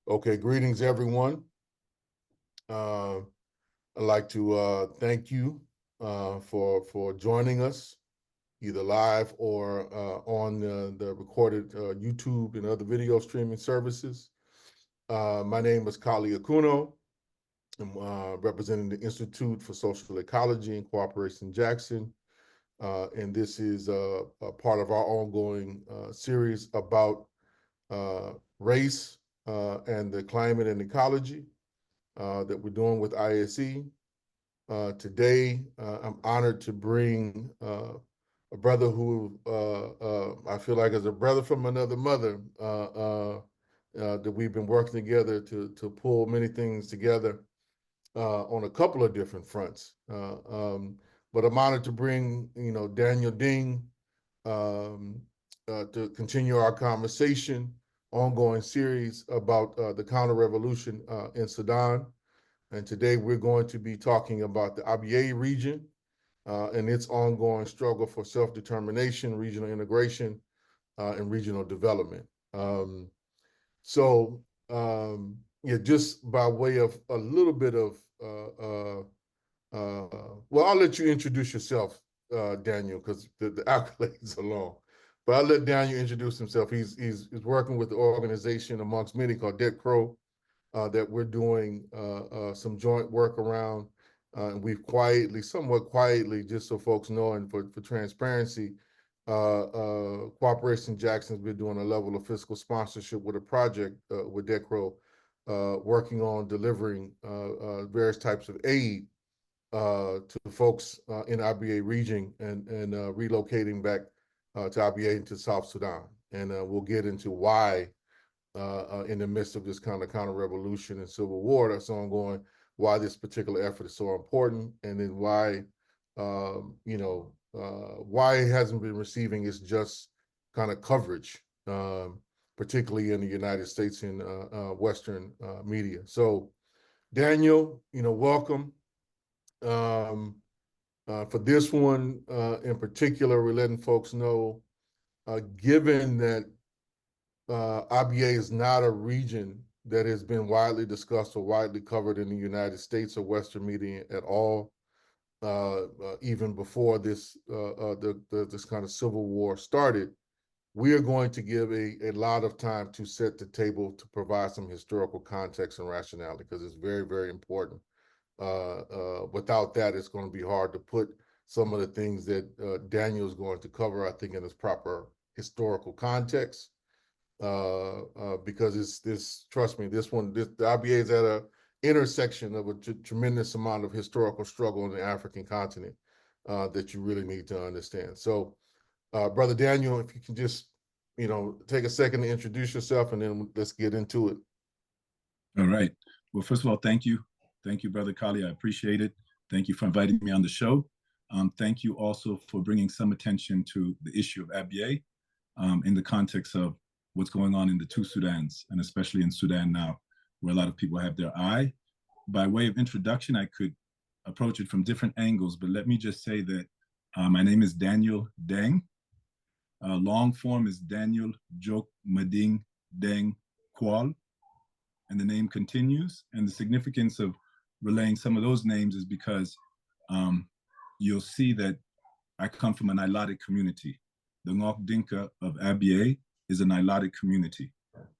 Okay, greetings, everyone. I'd like to thank you for joining us, either live or on the recorded YouTube and other video streaming services. My name is Kali Akuno. I'm representing the Institute for Social Ecology and Cooperation Jackson. And this is a part of our ongoing series about race and the climate and ecology that we're doing with ISE. Today, I'm honored to bring a brother who I feel like is a brother from another mother that we've been working together to pull many things together on a couple of different fronts. But I'm honored to bring, Daniel Ding um, to continue our conversation, ongoing series about the counter-revolution in Sudan. And today we're going to be talking about the Abyei region and its ongoing struggle for self-determination, regional integration, and regional development. So, yeah, just by way of a little bit of, well, I'll let you introduce yourself, Daniel, because the accolades are long. But I'll let Daniel introduce himself. He's working with the organization amongst many called Dead Crow, that we're doing some joint work around. And we've somewhat quietly, just so folks know, and for transparency, Cooperation Jackson's been doing a level of fiscal sponsorship with a project with DECRO, working on delivering various types of aid to folks in Abyei region and relocating back to Abyei into South Sudan. And we'll get into why in the midst of this kind of counter-revolution and civil war that's ongoing, why this particular effort is so important, and then why, why it hasn't been receiving its just kind of coverage, particularly in the United States and Western media. So, Daniel, welcome. For this one in particular, we're letting folks know, given that Abyei is not a region that has been widely discussed or widely covered in the United States or Western media at all, even before this this kind of civil war started. We are going to give a lot of time to set the table to provide some historical context and rationality, because it's very, very important. Without that, it's going to be hard to put some of the things that Daniel is going to cover, I think, in its proper historical context. Because it's this, trust me, the IBA is at a intersection of a tremendous amount of historical struggle in the African continent that you really need to understand. So, Brother Daniel, if you can just, take a second to introduce yourself, and then let's get into it. All right. Well, first of all, thank you. Thank you, Brother Kali. I appreciate it. Thank you for inviting me on the show. Thank you also for bringing some attention to the issue of Abyei in the context of what's going on in the two Sudans, and especially in Sudan now, where a lot of people have their eye. By way of introduction, I could approach it from different angles, but let me just say that my name is Daniel Deng. Long form is Daniel Jok Mading Deng Kwal, and the name continues. And the significance of relaying some of those names is because you'll see that I come from a Nilotic community. The Ngok Dinka of Abyei is a Nilotic community.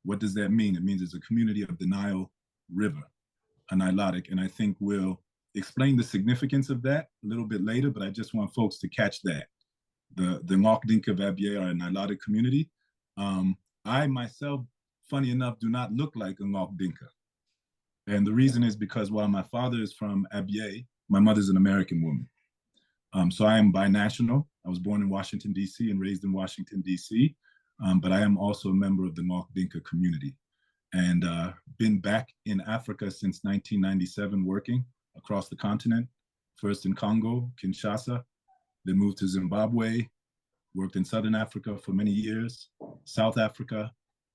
What does that mean? It means it's a community of the Nile River, a Nilotic. And I think we'll explain the significance of that a little bit later, but I just want folks to catch that. The Ngok Dinka of Abyei are a Nilotic community. I myself, funny enough, do not look like a Ngok Dinka. And the reason is because while my father is from Abyei, my mother's an American woman. So I am binational. I was born in Washington, D.C. and raised in Washington, D.C., but I am also a member of the Ngok Dinka community, and been back in Africa since 1997 working across the continent, first in Congo, Kinshasa, then moved to Zimbabwe, worked in Southern Africa for many years, South Africa,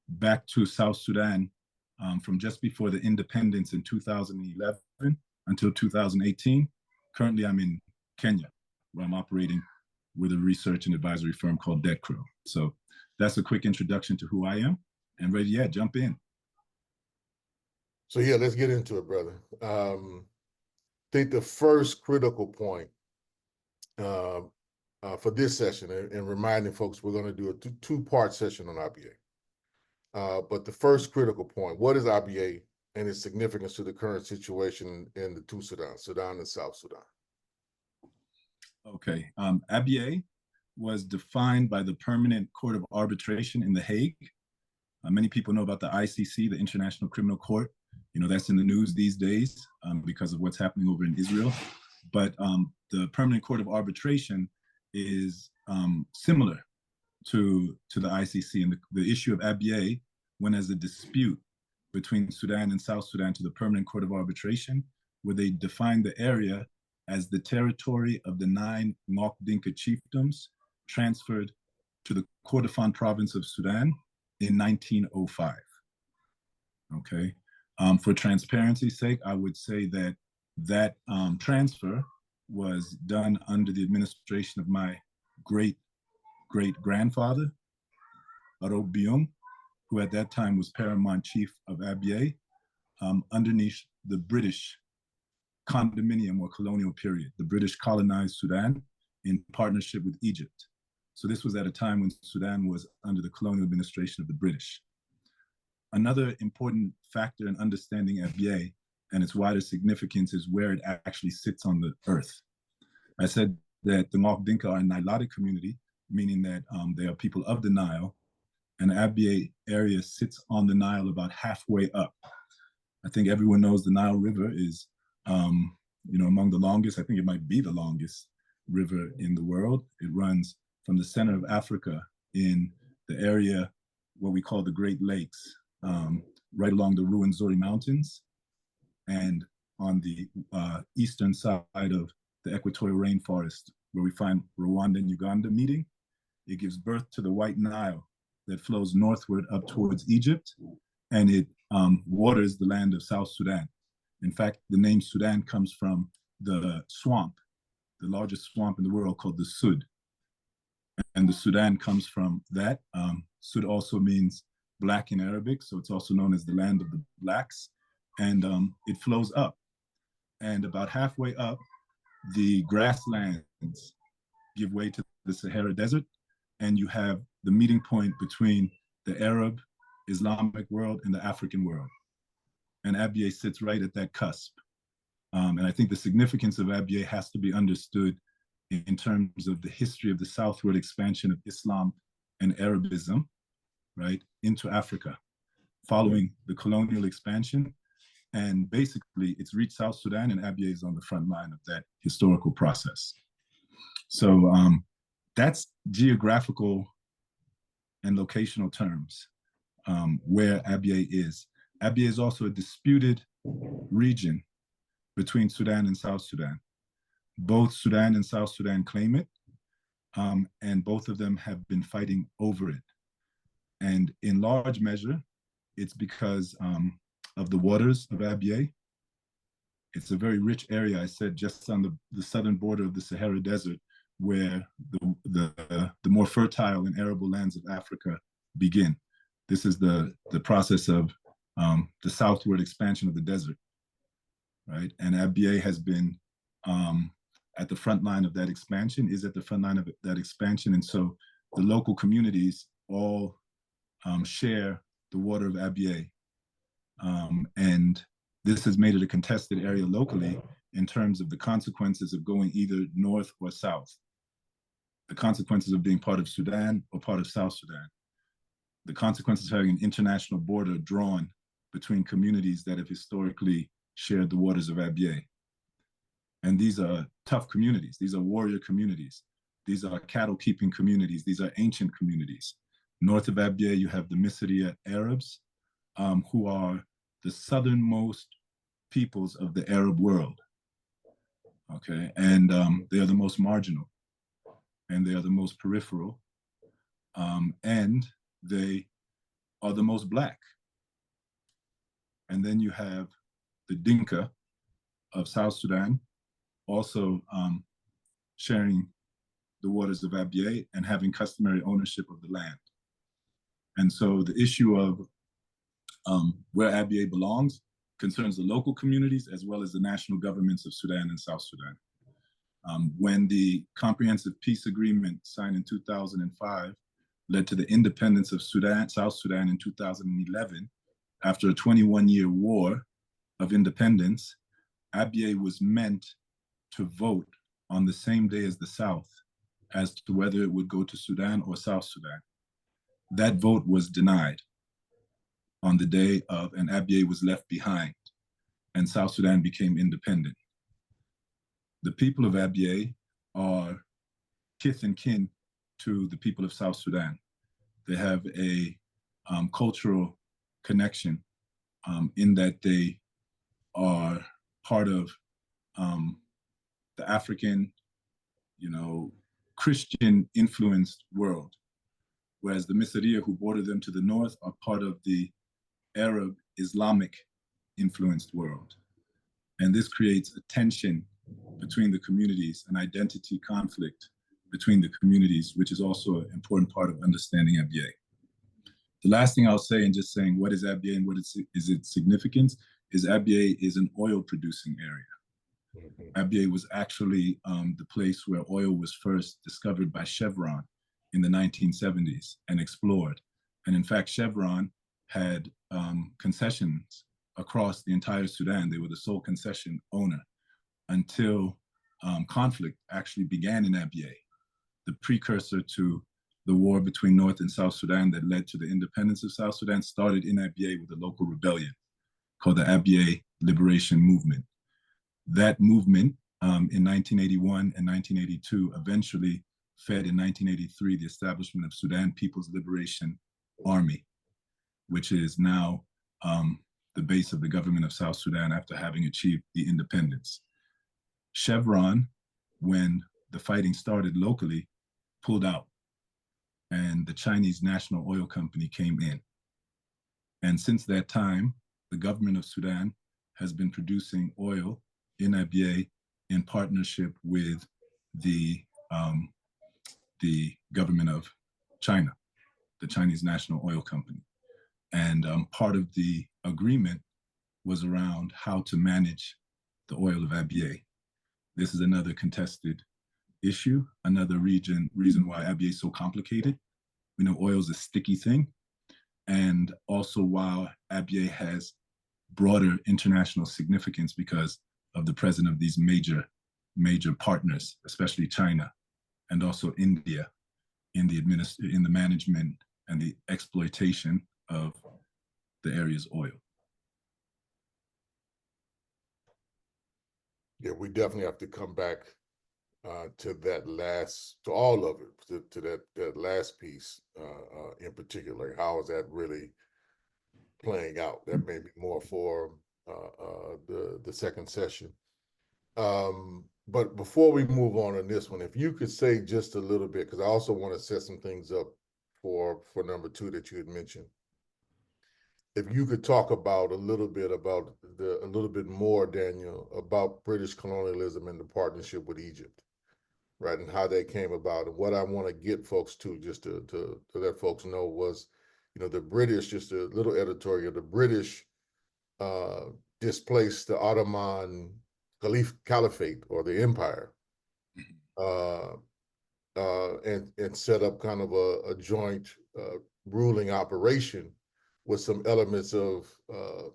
back to South Sudan from just before the independence in 2011 until 2018. Currently, I'm in Kenya, where I'm operating with a research and advisory firm called Dead Crow. So that's a quick introduction to who I am, and ready, jump in. So yeah, let's get into it, brother. I think the first critical point uh, for this session, and reminding folks we're going to do a two-part session on Abyei. But the first critical point, what is Abyei and its significance to the current situation in the two Sudan, Sudan and South Sudan? Okay. Abyei was defined by the Permanent Court of Arbitration in The Hague. Many people know about the ICC, the International Criminal Court. You know, that's in the news these days because of what's happening over in Israel. But the Permanent Court of Arbitration is similar to the ICC. And the issue of Abyei went as a dispute between Sudan and South Sudan to the Permanent Court of Arbitration, where they defined the area as the territory of the 9 Ngok Dinka chiefdoms transferred to the Kordofan province of Sudan in 1905. Okay. For transparency's sake, I would say that that transfer was done under the administration of my great-great-grandfather, Abyei, who at that time was paramount chief of Abyei, underneath the British condominium or colonial period. The British colonized Sudan in partnership with Egypt. So this was at a time when Sudan was under the colonial administration of the British. Another important factor in understanding Abyei and its wider significance is where it actually sits on the earth. I said that the Ngok Dinka are a Nilotic community, meaning that they are people of the Nile, and Abyei area sits on the Nile about halfway up. I think everyone knows the Nile River is, among the longest. I think it might be the longest river in the world. It runs from the center of Africa in the area, what we call the Great Lakes, right along the Ruwenzori Mountains, and on the eastern side of the equatorial rainforest, where we find Rwanda and Uganda meeting. It gives birth to the White Nile that flows northward up towards Egypt, and it waters the land of South Sudan. In fact, the name Sudan comes from the swamp, the largest swamp in the world called the Sud. And the Sudan comes from that. Sud also means black in Arabic, so it's also known as the land of the blacks. And it flows up. And about halfway up, the grasslands give way to the Sahara Desert, and you have the meeting point between the Arab, Islamic world and the African world. And Abyei sits right at that cusp. And I think the significance of Abyei has to be understood in terms of the history of the southward expansion of Islam and Arabism, right, into Africa, following the colonial expansion. And basically, it's reached South Sudan, and Abyei is on the front line of that historical process. So that's geographical and locational terms where Abyei is. Abyei is also a disputed region between Sudan and South Sudan. Both Sudan and South Sudan claim it, and both of them have been fighting over it. And in large measure, it's because of the waters of Abyei. It's a very rich area, I said, just on the southern border of the Sahara Desert, where the more fertile and arable lands of Africa begin. This is the process of the southward expansion of the desert, right? And Abyei has been at the front line of that expansion, is at the front line of that expansion. And so the local communities all share the water of Abyei. And this has made it a contested area locally in terms of the consequences of going either north or south, the consequences of being part of Sudan or part of South Sudan, the consequences of having an international border drawn between communities that have historically shared the waters of Abyei. And these are tough communities. These are warrior communities. These are cattle keeping communities. These are ancient communities. North of Abyei, you have the Misriya Arabs, who are the southernmost peoples of the Arab world. Okay, and they are the most marginal, and they are the most peripheral, and they are the most black. And then you have the Dinka of South Sudan, also sharing the waters of Abyei and having customary ownership of the land. And so the issue of where Abyei belongs concerns the local communities as well as the national governments of Sudan and South Sudan. When the Comprehensive Peace Agreement signed in 2005 led to the independence of South Sudan in 2011, after a 21-year war of independence, Abyei was meant to vote on the same day as the South as to whether it would go to Sudan or South Sudan. That vote was denied on the day of, and Abyei was left behind, and South Sudan became independent. The people of Abyei are kith and kin to the people of South Sudan. They have a cultural connection in that they are part of the African, Christian influenced world, whereas the Miseria who border them to the north are part of the Arab Islamic influenced world. And this creates a tension between the communities, an identity conflict between the communities, which is also an important part of understanding Abyei. The last thing I'll say, in just saying what is Abyei and what is its significance, is Abyei is an oil producing area. Abyei was actually the place where oil was first discovered by Chevron in the 1970s and explored. And in fact, Chevron had concessions across the entire Sudan. They were the sole concession owner until conflict actually began in Abyei, the precursor to the war between North and South Sudan that led to the independence of South Sudan started in Abyei with a local rebellion called the Abyei Liberation Movement. That movement in 1981 and 1982 eventually fed in 1983 the establishment of Sudan People's Liberation Army, which is now the base of the government of South Sudan after having achieved the independence. Chevron, when the fighting started locally, pulled out, and the Chinese National Oil Company came in. And since that time, the government of Sudan has been producing oil in Abyei in partnership with the government of China, the Chinese National Oil Company. And part of the agreement was around how to manage the oil of Abyei. This is another contested issue, another reason why Abyei is so complicated. We know oil is a sticky thing, and also why Abyei has broader international significance because of the presence of these major partners, especially China and also India, in the management and the exploitation of the area's oil. Yeah, we definitely have to come back to all of it, to that last piece in particular. How is that really playing out? That may be more for the second session. But before we move on this one, if you could say just a little bit, because I also want to set some things up for number 2 that you had mentioned. If you could talk about a little bit more, Daniel, about British colonialism and the partnership with Egypt, right, and how that came about. And what I want to get folks to, just to let folks know, was, the British, just a little editorial, the British displaced the Ottoman Caliphate or the empire, and set up kind of a joint ruling operation with some elements of the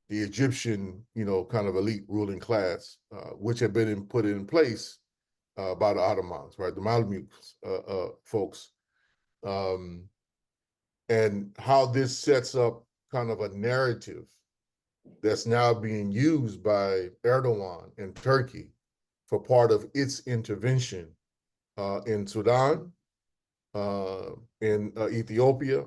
Egyptian, kind of elite ruling class, which had been put in place by the Ottomans, right, the Mamelukes folks, and how this sets up kind of a narrative that's now being used by Erdogan in Turkey for part of its intervention in Sudan, in Ethiopia,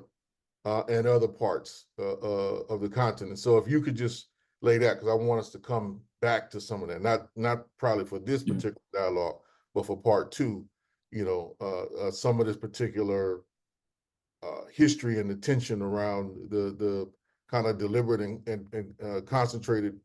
and other parts of the continent. So if you could just lay that, because I want us to come back to some of that, not probably for this particular dialogue, but for part 2, some of this particular history and the tension around the kind of deliberate and concentrated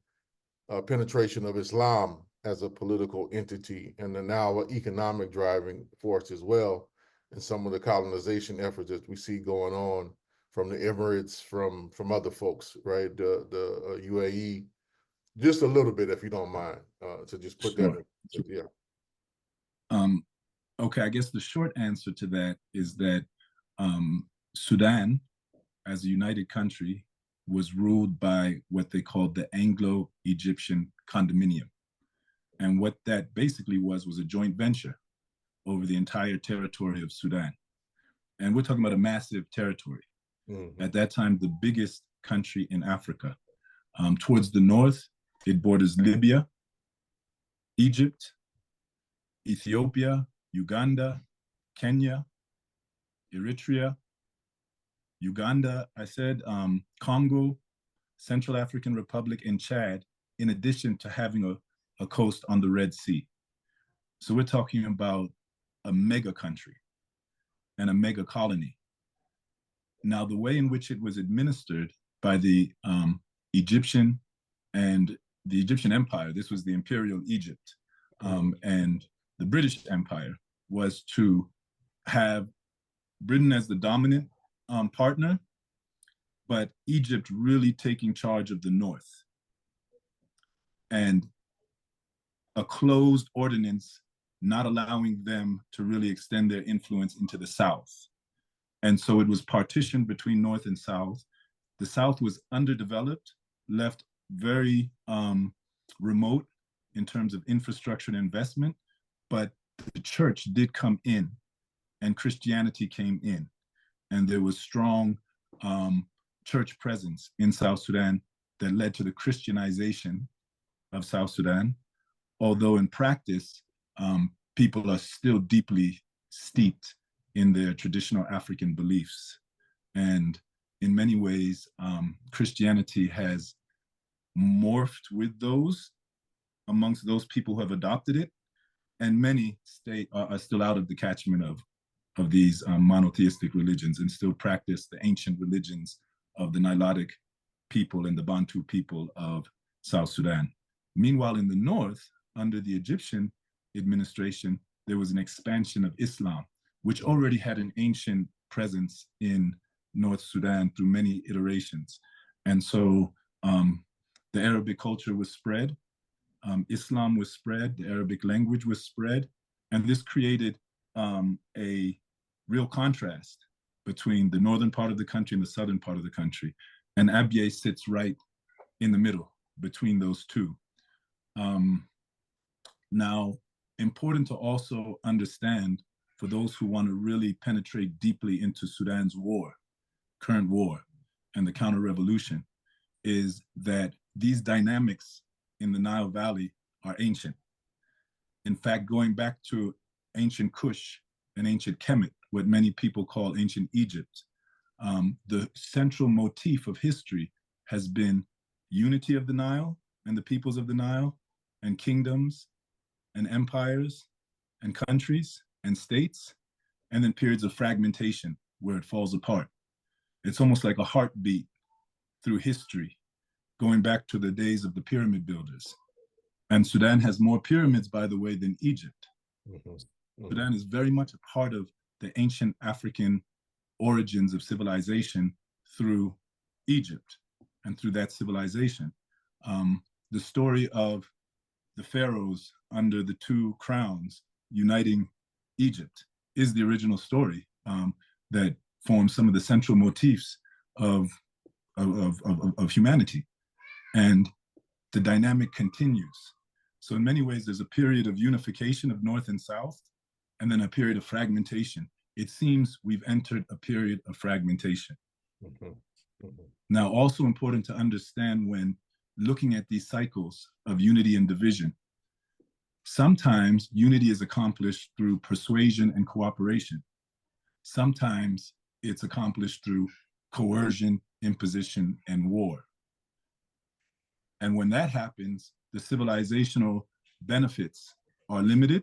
penetration of Islam as a political entity, and the now economic driving force as well, and some of the colonization efforts that we see going on from the Emirates, from other folks, right? The UAE, just a little bit, if you don't mind, to just put Sure. that in. Yeah. Okay, I guess the short answer to that is that Sudan, as a united country, was ruled by what they called the Anglo-Egyptian condominium. And what that basically was a joint venture over the entire territory of Sudan. And we're talking about a massive territory. Mm-hmm. At that time, the biggest country in Africa. Towards the north, it borders Libya, Egypt, Ethiopia, Uganda, Kenya, Eritrea, Uganda, I said, Congo, Central African Republic, and Chad, in addition to having a coast on the Red Sea. So we're talking about a mega country and a mega colony. Now, the way in which it was administered by the Egyptian and the Egyptian Empire, this was the Imperial Egypt, and the British Empire, was to have Britain as the dominant partner, but Egypt really taking charge of the north. And a closed ordinance not allowing them to really extend their influence into the south. And so it was partitioned between north and south. The south was underdeveloped, left very remote in terms of infrastructure and investment, but the church did come in and Christianity came in. And there was strong church presence in South Sudan that led to the Christianization of South Sudan, although in practice, people are still deeply steeped in their traditional African beliefs. And in many ways, Christianity has morphed with those amongst those people who have adopted it, and many are still out of the catchment of these monotheistic religions and still practice the ancient religions of the Nilotic people and the Bantu people of South Sudan. Meanwhile, in the north, under the Egyptian administration, there was an expansion of Islam, which already had an ancient presence in North Sudan through many iterations. And so the Arabic culture was spread, Islam was spread, the Arabic language was spread, and this created a real contrast between the northern part of the country and the southern part of the country. And Abyei sits right in the middle between those two. Now, important to also understand for those who want to really penetrate deeply into Sudan's war, current war, and the counter-revolution, is that these dynamics in the Nile Valley are ancient. In fact, going back to ancient Kush and ancient Kemet, what many people call ancient Egypt, the central motif of history has been unity of the Nile and the peoples of the Nile and kingdoms and empires and countries and states, and then periods of fragmentation where it falls apart. It's almost like a heartbeat through history, going back to the days of the pyramid builders. And Sudan has more pyramids, by the way, than Egypt. Mm-hmm. Mm-hmm. Sudan is very much a part of the ancient African origins of civilization through Egypt and through that civilization. The story of the pharaohs under the two crowns uniting Egypt is the original story that forms some of the central motifs of humanity. And the dynamic continues. So in many ways, there's a period of unification of North and South, and then a period of fragmentation. It seems we've entered a period of fragmentation. Mm-hmm. Mm-hmm. Now, also important to understand when looking at these cycles of unity and division, sometimes unity is accomplished through persuasion and cooperation. Sometimes it's accomplished through coercion, imposition, and war. And when that happens, the civilizational benefits are limited.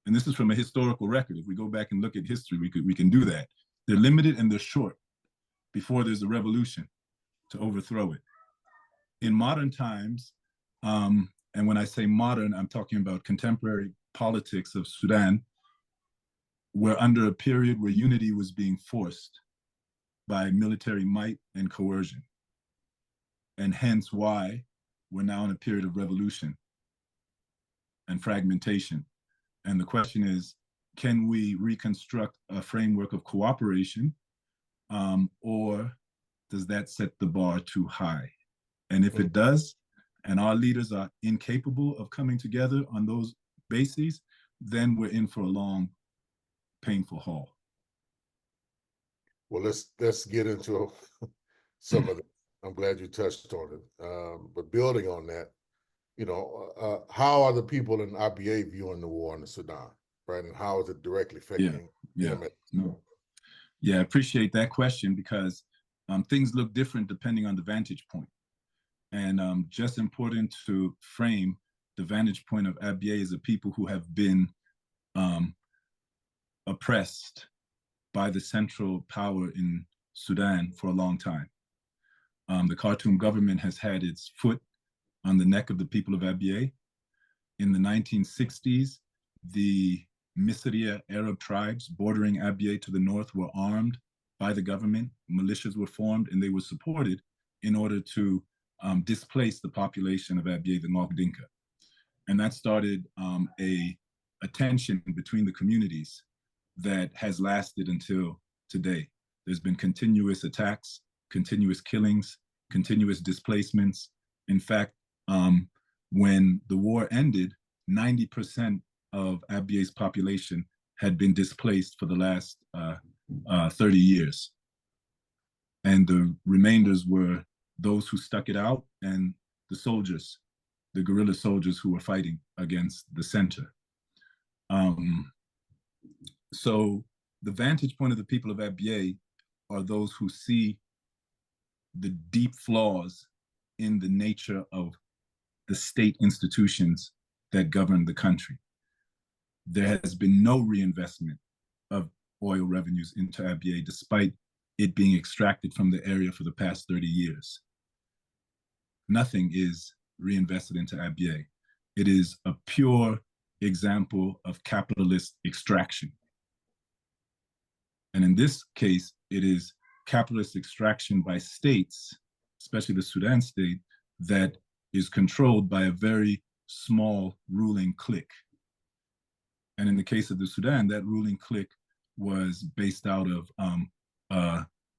And this is from a historical record. If we go back and look at history, we can do that. They're limited and they're short before there's a revolution to overthrow it. In modern times, and when I say modern, I'm talking about contemporary politics of Sudan, we're under a period where unity was being forced by military might and coercion. And hence why we're now in a period of revolution and fragmentation. And the question is, can we reconstruct a framework of cooperation, or does that set the bar too high? And if it does, and our leaders are incapable of coming together on those bases, then we're in for a long, painful haul. Well, let's get into some of it. I'm glad you touched on it. But building on that, how are the people in Abyei viewing the war in the Sudan, right? And how is it directly affecting them? I appreciate that question, because things look different depending on the vantage point. And just important to frame the vantage point of Abyei as a people who have been oppressed by the central power in Sudan for a long time. The Khartoum government has had its foot on the neck of the people of Abyei. In the 1960s, the Misriya Arab tribes bordering Abyei to the north were armed by the government. Militias were formed, and they were supported in order to displace the population of Abyei, the Ngok Dinka. And that started a tension between the communities that has lasted until today. There's been continuous attacks, continuous killings, continuous displacements. In fact, when the war ended, 90% of Abyei's population had been displaced for the last 30 years. And the remainders were those who stuck it out and the soldiers, the guerrilla soldiers who were fighting against the center. So the vantage point of the people of Abyei are those who see the deep flaws in the nature of the state institutions that govern the country. There has been no reinvestment of oil revenues into Abyei, despite it being extracted from the area for the past 30 years. Nothing is reinvested into Abyei. It is a pure example of capitalist extraction. And in this case, it is capitalist extraction by states, especially the Sudan state, that is controlled by a very small ruling clique. And in the case of the Sudan, that ruling clique was based out of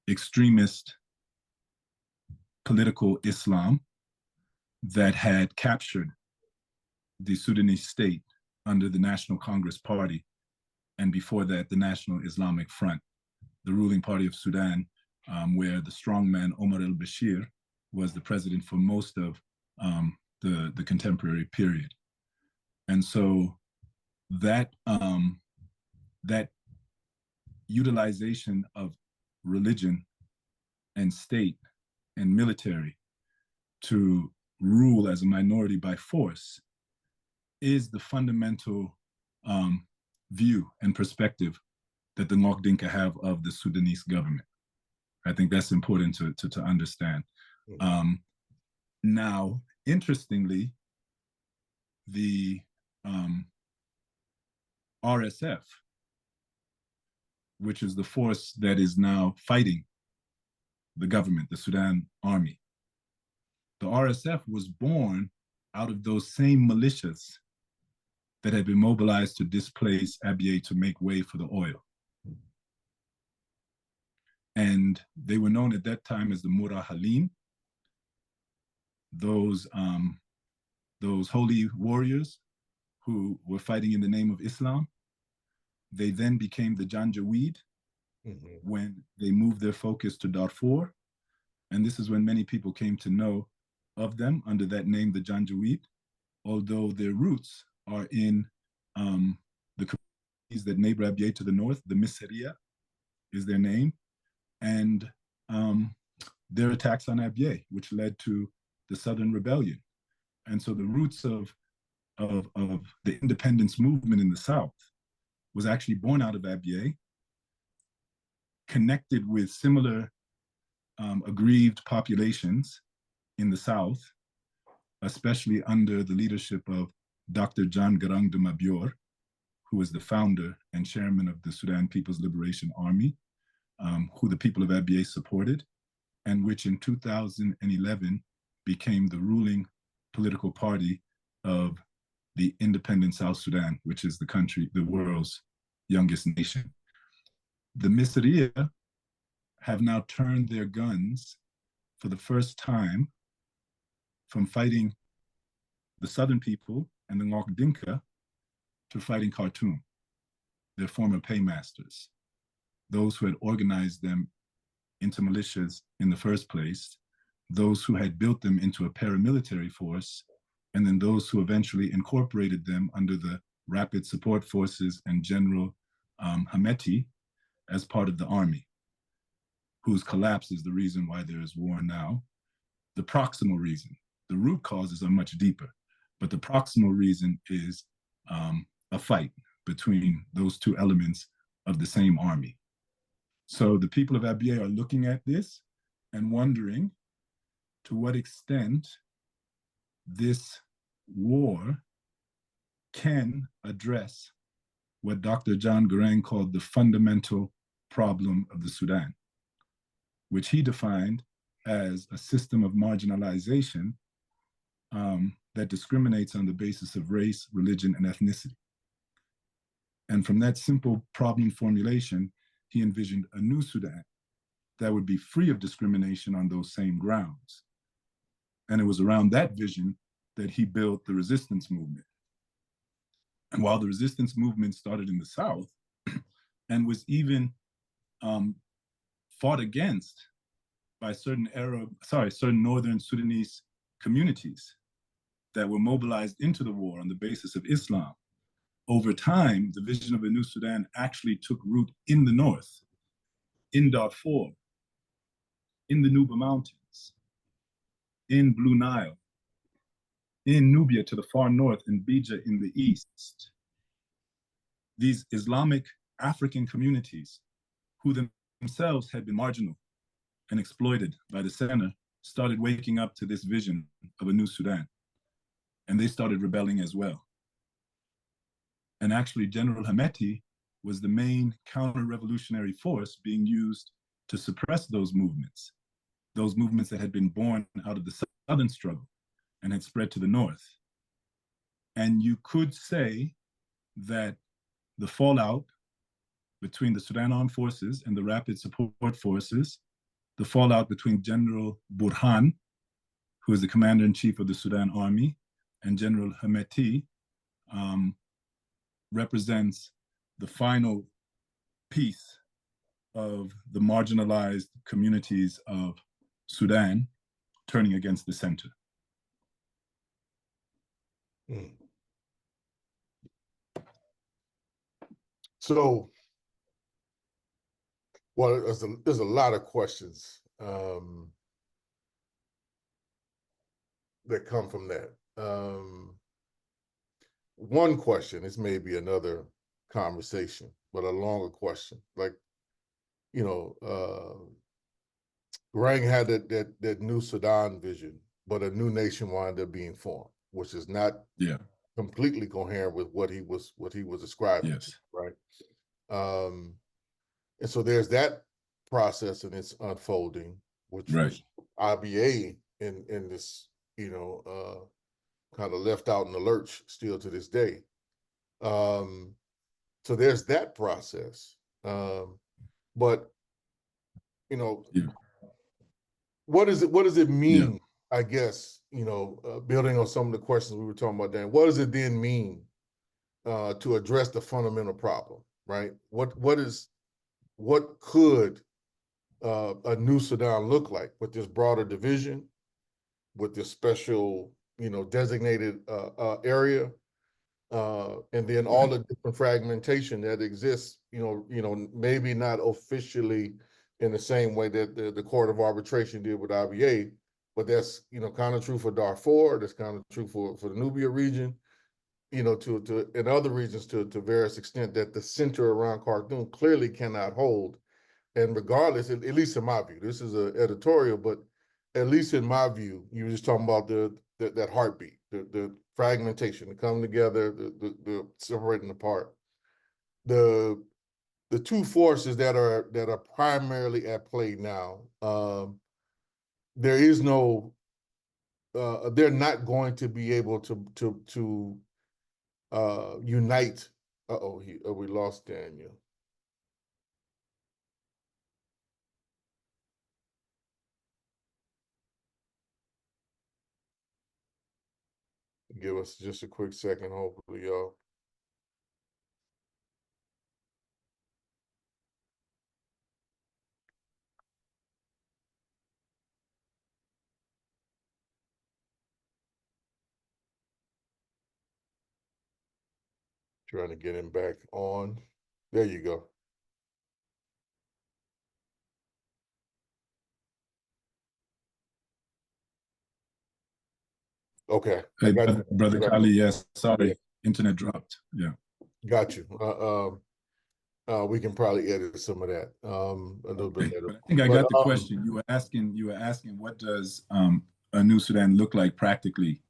extremist political Islam that had captured the Sudanese state under the National Congress Party, and before that, the National Islamic Front, the ruling party of Sudan, where the strongman Omar al-Bashir was the president for most of the contemporary period. And so that utilization of religion and state and military to rule as a minority by force is the fundamental view and perspective that the Ngok Dinka have of the Sudanese government. I think that's important to understand. Now, interestingly, the RSF, which is the force that is now fighting the government, the Sudan army, the RSF was born out of those same militias that had been mobilized to displace Abyei to make way for the oil. And they were known at that time as the Murahalim, those holy warriors who were fighting in the name of Islam. They then became the Janjaweed when they moved their focus to Darfur. And this is when many people came to know of them under that name, the Janjaweed, although their roots are in the communities that neighbor Abyei to the north. The Misriya is their name. And their attacks on Abyei, which led to the Southern Rebellion. And so the roots of the independence movement in the South was actually born out of Abyei, connected with similar aggrieved populations in the South, especially under the leadership of Dr. John Garang de Mabior, who was the founder and chairman of the Sudan People's Liberation Army. who the people of Abyei supported, and which in 2011 became the ruling political party of the independent South Sudan, which is the world's youngest nation. The Misriya have now turned their guns for the first time from fighting the southern people and the Ngok Dinka to fighting Khartoum, their former paymasters, those who had organized them into militias in the first place, those who had built them into a paramilitary force, and then those who eventually incorporated them under the Rapid Support Forces and General Hameti as part of the army, whose collapse is the reason why there is war now. The proximal reason, the root causes are much deeper, but the proximal reason is a fight between those two elements of the same army. So the people of Abyei are looking at this and wondering to what extent this war can address what Dr. John Garang called the fundamental problem of the Sudan, which he defined as a system of marginalization that discriminates on the basis of race, religion, and ethnicity. And from that simple problem formulation, he envisioned a new Sudan that would be free of discrimination on those same grounds. And it was around that vision that he built the resistance movement. And while the resistance movement started in the South and was even fought against by certain Northern Sudanese communities that were mobilized into the war on the basis of Islam, over time, the vision of a new Sudan actually took root in the north, in Darfur, in the Nuba Mountains, in Blue Nile, in Nubia to the far north, and Bija in the east. These Islamic African communities, who themselves had been marginal and exploited by the center, started waking up to this vision of a new Sudan. And they started rebelling as well. And actually, General Hameti was the main counter-revolutionary force being used to suppress those movements that had been born out of the southern struggle and had spread to the north. And you could say that the fallout between the Sudan Armed Forces and the Rapid Support Forces, the fallout between General Burhan, who is the commander-in-chief of the Sudan Army, and General Hameti, represents the final piece of the marginalized communities of Sudan turning against the center. So, well, there's a lot of questions that come from that. One question, this may be another conversation, but a longer question. Like, Garang had that new Sudan vision, but a new nation wound up being formed, which is not completely coherent with what he was describing. Yes. Right. And so there's that process and it's unfolding, which was Abyei in this, kind of left out in the lurch still to this day. So there's that process. But what does it mean? I guess, building on some of the questions we were talking about, Dan, what does it then mean to address the fundamental problem, right? What could a new Sudan look like with this broader division, with this special, designated area, and then all the different fragmentation that exists, maybe not officially in the same way that the Court of Arbitration did with Abyei, but that's, kind of true for Darfur, that's kind of true for the Nubia region, to in other regions to various extent, that the center around Khartoum clearly cannot hold. And regardless, at least in my view, this is an editorial, but at least in my view, you were just talking about that heartbeat, the fragmentation, the coming together, the separating apart. The the two forces that are primarily at play now. There is no. They're not going to be able to unite. We lost Daniel. Give us just a quick second, hopefully, y'all. Trying to get him back on. There you go. Okay. Hey, brother Kali, yes, sorry, internet dropped. Yeah. Got you. We can probably edit some of that a little bit later. But I think I got the question. You were asking what does a new Sudan look like practically?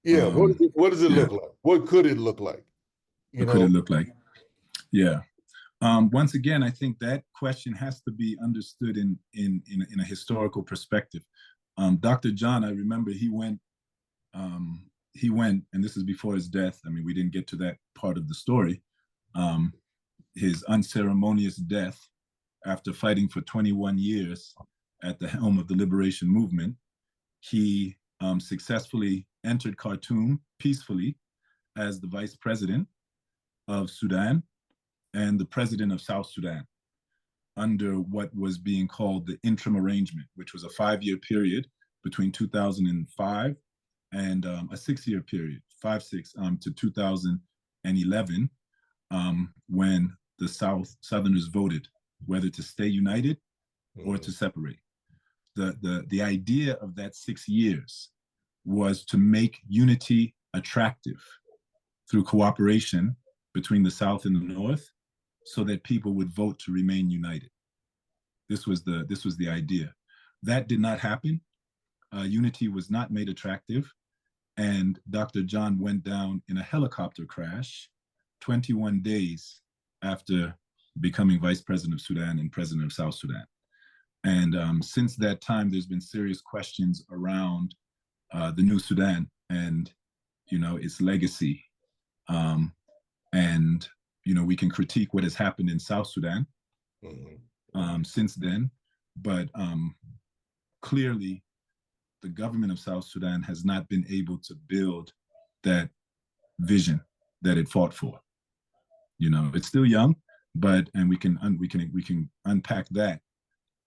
Yeah, what does it look like? What could it look like? What could it look like? Yeah. Once again, I think that question has to be understood in a historical perspective. Dr. John, I remember he went, and this is before his death. I mean, we didn't get to that part of the story. His unceremonious death after fighting for 21 years at the helm of the liberation movement. He successfully entered Khartoum peacefully as the vice president of Sudan and the president of South Sudan under what was being called the interim arrangement, which was a 5-year period between 2005 and a 6-year period, 6 to 2011, when the Southerners voted whether to stay united or to separate. The idea of that 6 years was to make unity attractive through cooperation between the South and the North, so that people would vote to remain united. This was the idea. That did not happen. Unity was not made attractive, and Dr. John went down in a helicopter crash 21 days after becoming vice president of Sudan and president of South Sudan. And since that time, there's been serious questions around the new Sudan and, its legacy. And we can critique what has happened in South Sudan since then, but clearly the government of South Sudan has not been able to build that vision that it fought for. It's still young, and we can unpack that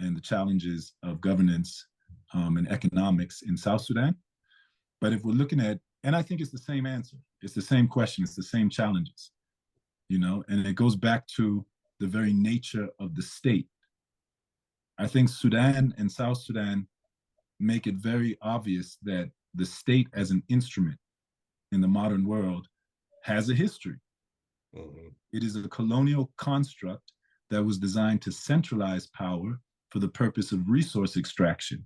and the challenges of governance and economics in South Sudan. But if we're looking at, and I think it's the same answer, it's the same question, it's the same challenges. And it goes back to the very nature of the state. I think Sudan and South Sudan make it very obvious that the state as an instrument in the modern world has a history. It is a colonial construct that was designed to centralize power for the purpose of resource extraction.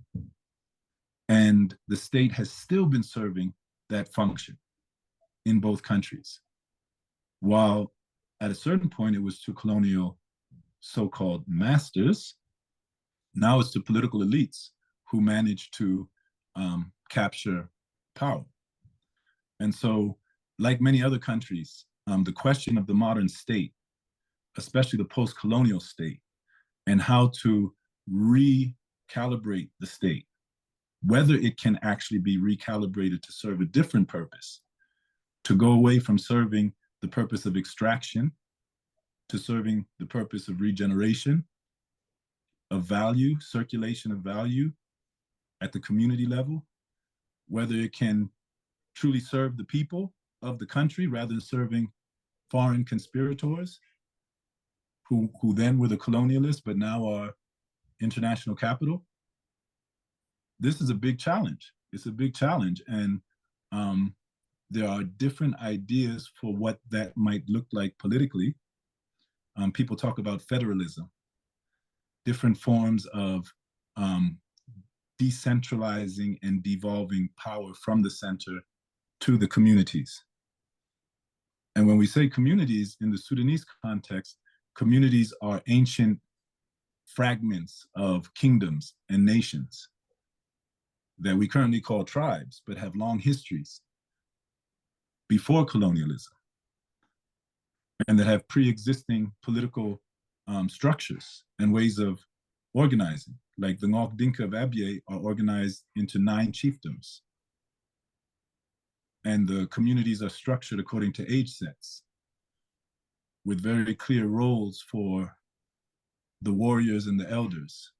And the state has still been serving that function in both countries. While at a certain point, it was to colonial so-called masters. Now it's to political elites who managed to capture power. And so, like many other countries, the question of the modern state, especially the post-colonial state, and how to recalibrate the state, whether it can actually be recalibrated to serve a different purpose, to go away from serving the purpose of extraction to serving the purpose of regeneration, of value, circulation of value at the community level, whether it can truly serve the people of the country rather than serving foreign conspirators who then were the colonialists but now are international capital. This is a big challenge. It's a big challenge. And there are different ideas for what that might look like politically. People talk about federalism, different forms of decentralizing and devolving power from the center to the communities. And when we say communities in the Sudanese context, communities are ancient fragments of kingdoms and nations that we currently call tribes, but have long histories before colonialism, and that have pre-existing political structures and ways of organizing. Like the Ngok Dinka of Abyei are organized into 9 chiefdoms. And the communities are structured according to age sets, with very clear roles for the warriors and the elders,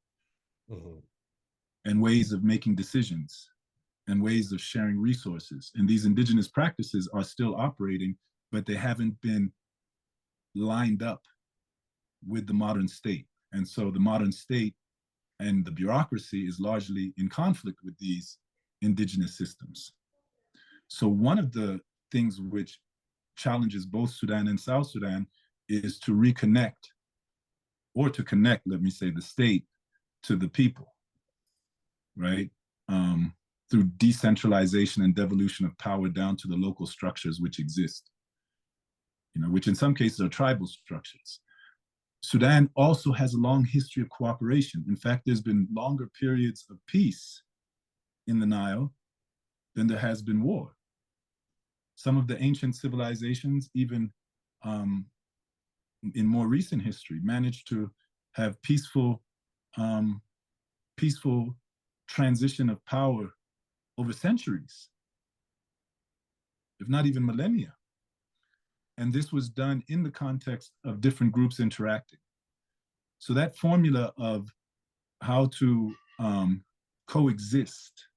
and ways of making decisions, and ways of sharing resources. And these indigenous practices are still operating, but they haven't been lined up with the modern state. And so the modern state and the bureaucracy is largely in conflict with these indigenous systems. So one of the things which challenges both Sudan and South Sudan is to reconnect, or to connect, let me say, the state to the people, right? Through decentralization and devolution of power down to the local structures which exist, which in some cases are tribal structures. Sudan also has a long history of cooperation. In fact, there's been longer periods of peace in the Nile than there has been war. Some of the ancient civilizations, even in more recent history, managed to have peaceful transition of power over centuries, if not even millennia. And this was done in the context of different groups interacting. So that formula of how to coexist,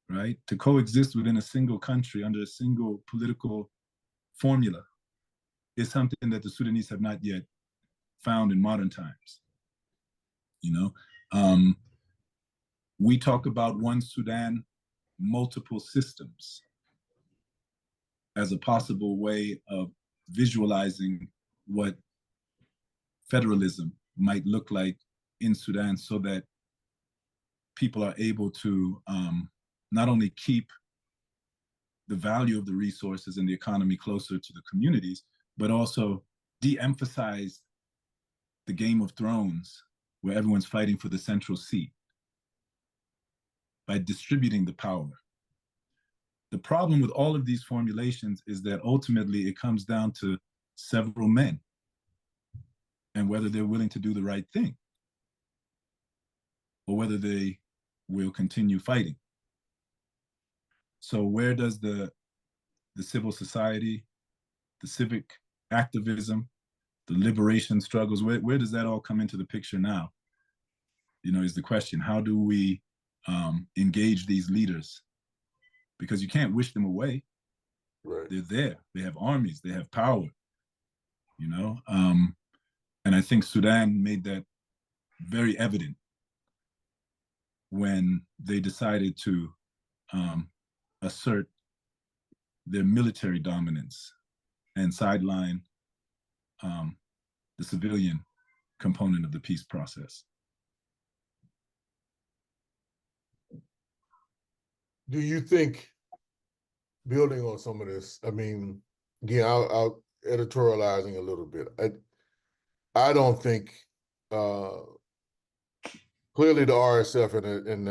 right? To coexist within a single country under a single political formula is something that the Sudanese have not yet found in modern times. We talk about one Sudan, multiple systems as a possible way of visualizing what federalism might look like in Sudan, so that people are able to not only keep the value of the resources and the economy closer to the communities, but also de-emphasize the Game of Thrones, where everyone's fighting for the central seat, by distributing the power. The problem with all of these formulations is that ultimately it comes down to several men and whether they're willing to do the right thing, or whether they will continue fighting. So where does the civil society, the civic activism, the liberation struggles, where does that all come into the picture now? Is the question. How do we engage these leaders? Because you can't wish them away. Right. They're there. They have armies. They have power. And I think Sudan made that very evident when they decided to assert their military dominance and sideline the civilian component of the peace process. Do you think, building on some of this, again, I'll editorializing a little bit. I don't think, clearly the RSF and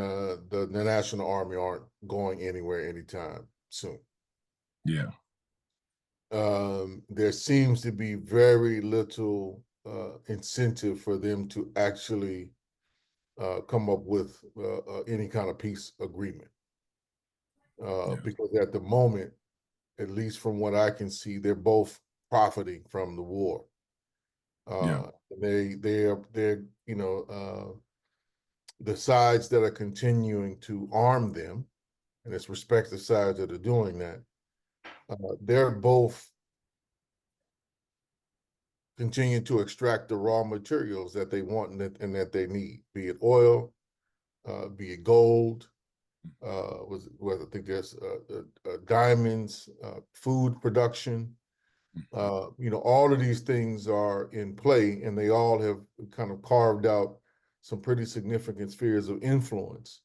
the National Army aren't going anywhere anytime soon. Yeah. There seems to be very little incentive for them to actually come up with any kind of peace agreement. Because at the moment, at least from what I can see, they're both profiting from the war. They're the sides that are continuing to arm them, and it's respective sides that are doing that. They're both continuing to extract the raw materials that they want and that they need, be it oil, be it gold, I think there's diamonds, food production. All of these things are in play, and they all have kind of carved out some pretty significant spheres of influence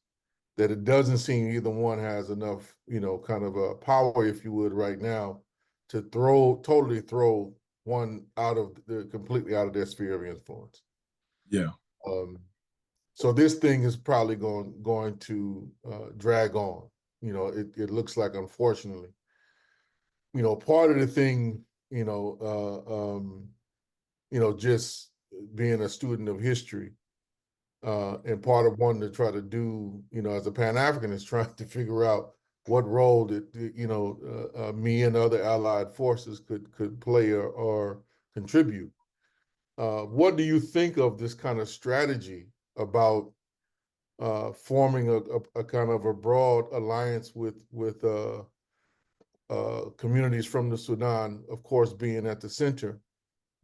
that it doesn't seem either one has enough, kind of power, if you would, right now to totally throw one completely out of their sphere of influence. Yeah. So this thing is probably going to drag on. It looks like, unfortunately, part of the thing, just being a student of history, and part of wanting to try to do, as a Pan-African, is trying to figure out what role that, me and other allied forces could play or contribute. What do you think of this kind of strategy about forming a kind of a broad alliance with communities from the Sudan, of course, being at the center,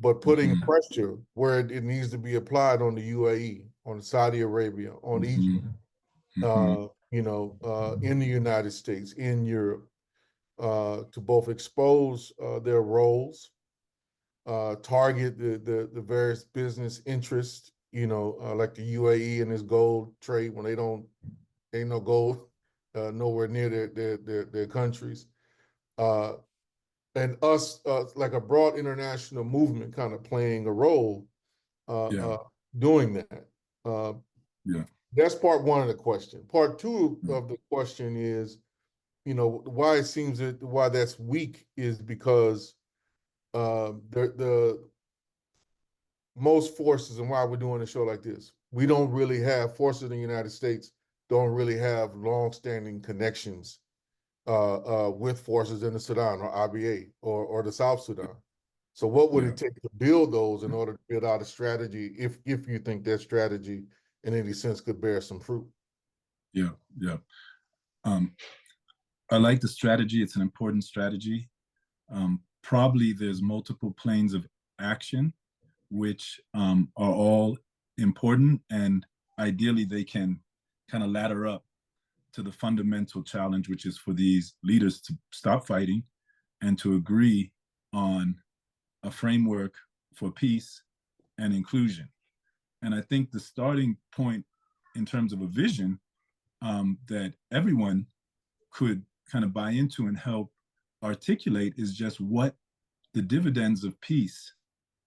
but putting pressure where it needs to be applied on the UAE, on Saudi Arabia, on Egypt, in the United States, in Europe, to both expose their roles, target the various business interests, like the UAE and its gold trade, when ain't no gold nowhere near their countries. And us, like a broad international movement, kind of playing a role doing that. That's part one of the question. Part two of the question is, why it seems why that's weak is because the most forces, and why we're doing a show like this, we don't really have forces in the United States, don't really have long-standing connections with forces in the Sudan or Abyei or the South Sudan. So what would it take to build those in order to build out a strategy, if you think that strategy in any sense could bear some fruit? Yeah. I like the strategy. It's an important strategy. Probably there's multiple planes of action, which are all important, and ideally they can kind of ladder up to the fundamental challenge, which is for these leaders to stop fighting and to agree on a framework for peace and inclusion. And I think the starting point in terms of a vision that everyone could kind of buy into and help articulate is just what the dividends of peace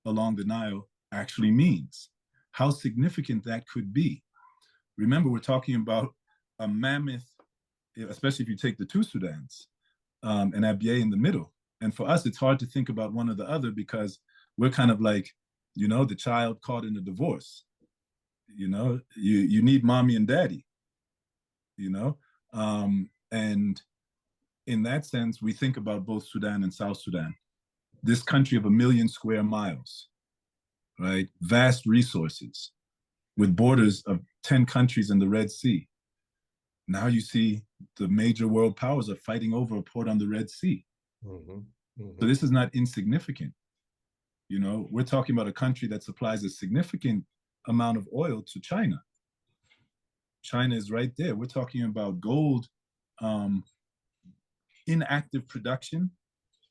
along the Nile actually means, how significant that could be. Remember, we're talking about a mammoth, especially if you take the two Sudans, and Abyei in the middle. And for us, it's hard to think about one or the other because we're kind of like, the child caught in a divorce. You need mommy and daddy, and in that sense, we think about both Sudan and South Sudan. This country of 1 million square miles, right? Vast resources with borders of 10 countries in the Red Sea. Now you see the major world powers are fighting over a port on the Red Sea. So this is not insignificant. We're talking about a country that supplies a significant amount of oil to China. China is right there. We're talking about gold in active production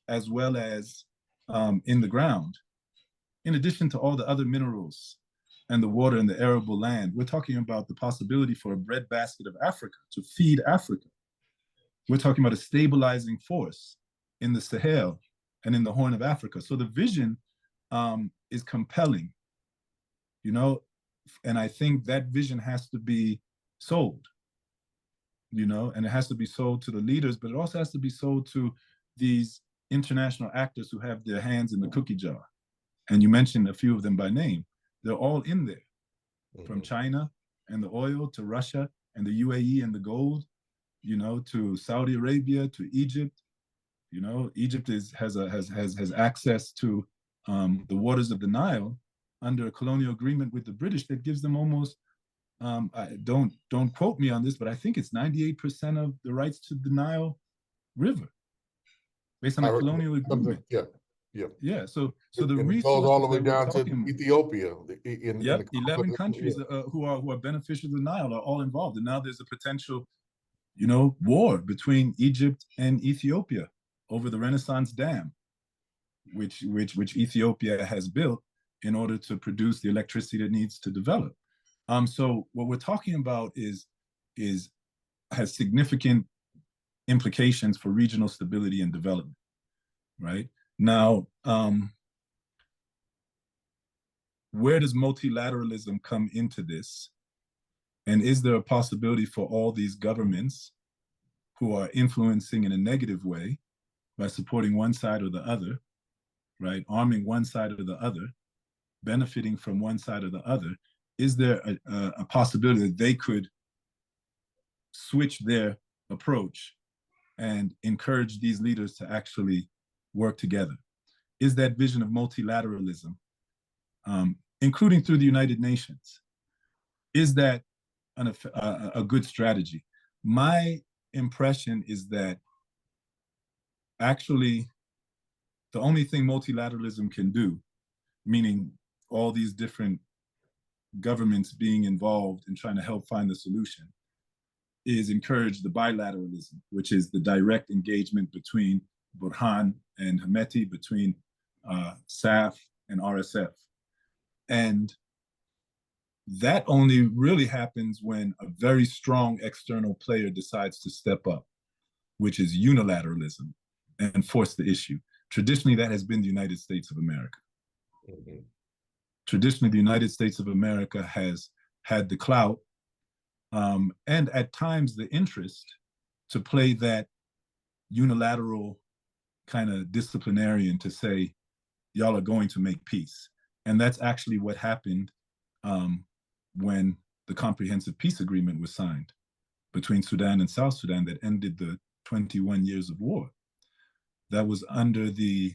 as well as in the ground, in addition to all the other minerals and the water and the arable land. We're talking about the possibility for a breadbasket of Africa, to feed Africa. We're talking about a stabilizing force in the Sahel and in the Horn of Africa. So the vision is compelling, and I think that vision has to be sold, and it has to be sold to the leaders, but it also has to be sold to these international actors who have their hands in the cookie jar. And you mentioned a few of them by name. They're all in there, from China and the oil to Russia and the UAE and the gold, to Saudi Arabia, to Egypt. Egypt has access to the waters of the Nile under a colonial agreement with the British that gives them almost, don't quote me on this, but I think it's 98% of the rights to the Nile River, based on a colonial agreement. Yeah. So the resources goes all the way down to about, Ethiopia. 11 countries who are beneficiaries of the Nile are all involved, and now there's a potential, war between Egypt and Ethiopia over the Renaissance Dam, which Ethiopia has built in order to produce the electricity it needs to develop. So what we're talking about has significant implications for regional stability and development, right? Now, where does multilateralism come into this? And is there a possibility for all these governments who are influencing in a negative way by supporting one side or the other, right, arming one side or the other, benefiting from one side or the other? Is there a possibility that they could switch their approach and encourage these leaders to actually work together? Is that vision of multilateralism, including through the United Nations, is that a good strategy? My impression is that actually the only thing multilateralism can do, meaning all these different governments being involved in trying to help find the solution, is encourage the bilateralism, which is the direct engagement between Burhan and Hemeti, between SAF and RSF. And that only really happens when a very strong external player decides to step up, which is unilateralism, and force the issue. Traditionally, that has been the United States of America. Mm-hmm. Traditionally, the United States of America has had the clout and at times the interest to play that unilateral kind of disciplinarian to say, y'all are going to make peace. And that's actually what happened when the Comprehensive Peace Agreement was signed between Sudan and South Sudan that ended the 21 years of war. That was under the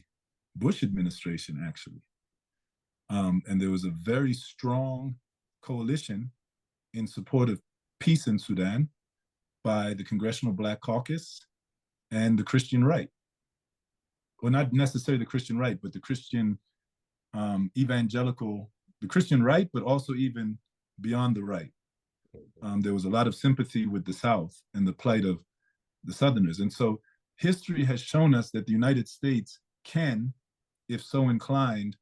Bush administration, actually. And there was a very strong coalition in support of peace in Sudan by the Congressional Black Caucus and the Christian right. Well, not necessarily the Christian right, but the Christian evangelical, the Christian right, but also even beyond the right. There was a lot of sympathy with the South and the plight of the Southerners. And so history has shown us that the United States can, if so inclined,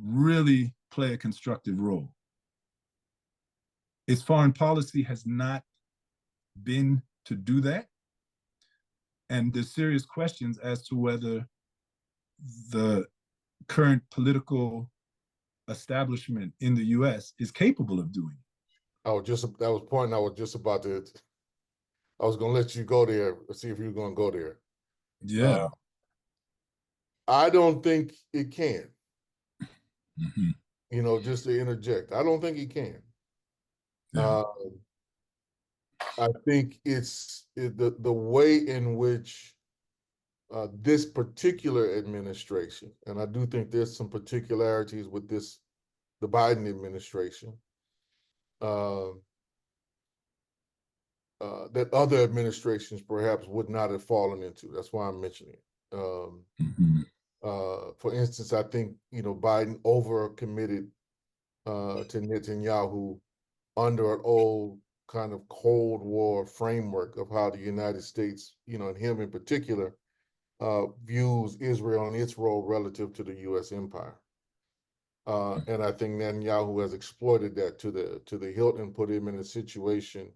really play a constructive role. Its foreign policy has not been to do that. And there's serious questions as to whether the current political establishment in the US is capable of doing. That was point I was just about to, I was going to let you go there, see if you were going to go there. Yeah. I don't think it can. Mm-hmm. You know, just to interject, I don't think it can. Yeah. I think it's the way in which this particular administration, and I do think there's some particularities with the Biden administration, that other administrations perhaps would not have fallen into. That's why I'm mentioning it. Mm-hmm. For instance, I think, Biden overcommitted to Netanyahu under an old kind of Cold War framework of how the United States, and him in particular, views Israel and its role relative to the U.S. empire. And I think Netanyahu has exploited that to the hilt and put him in a situation,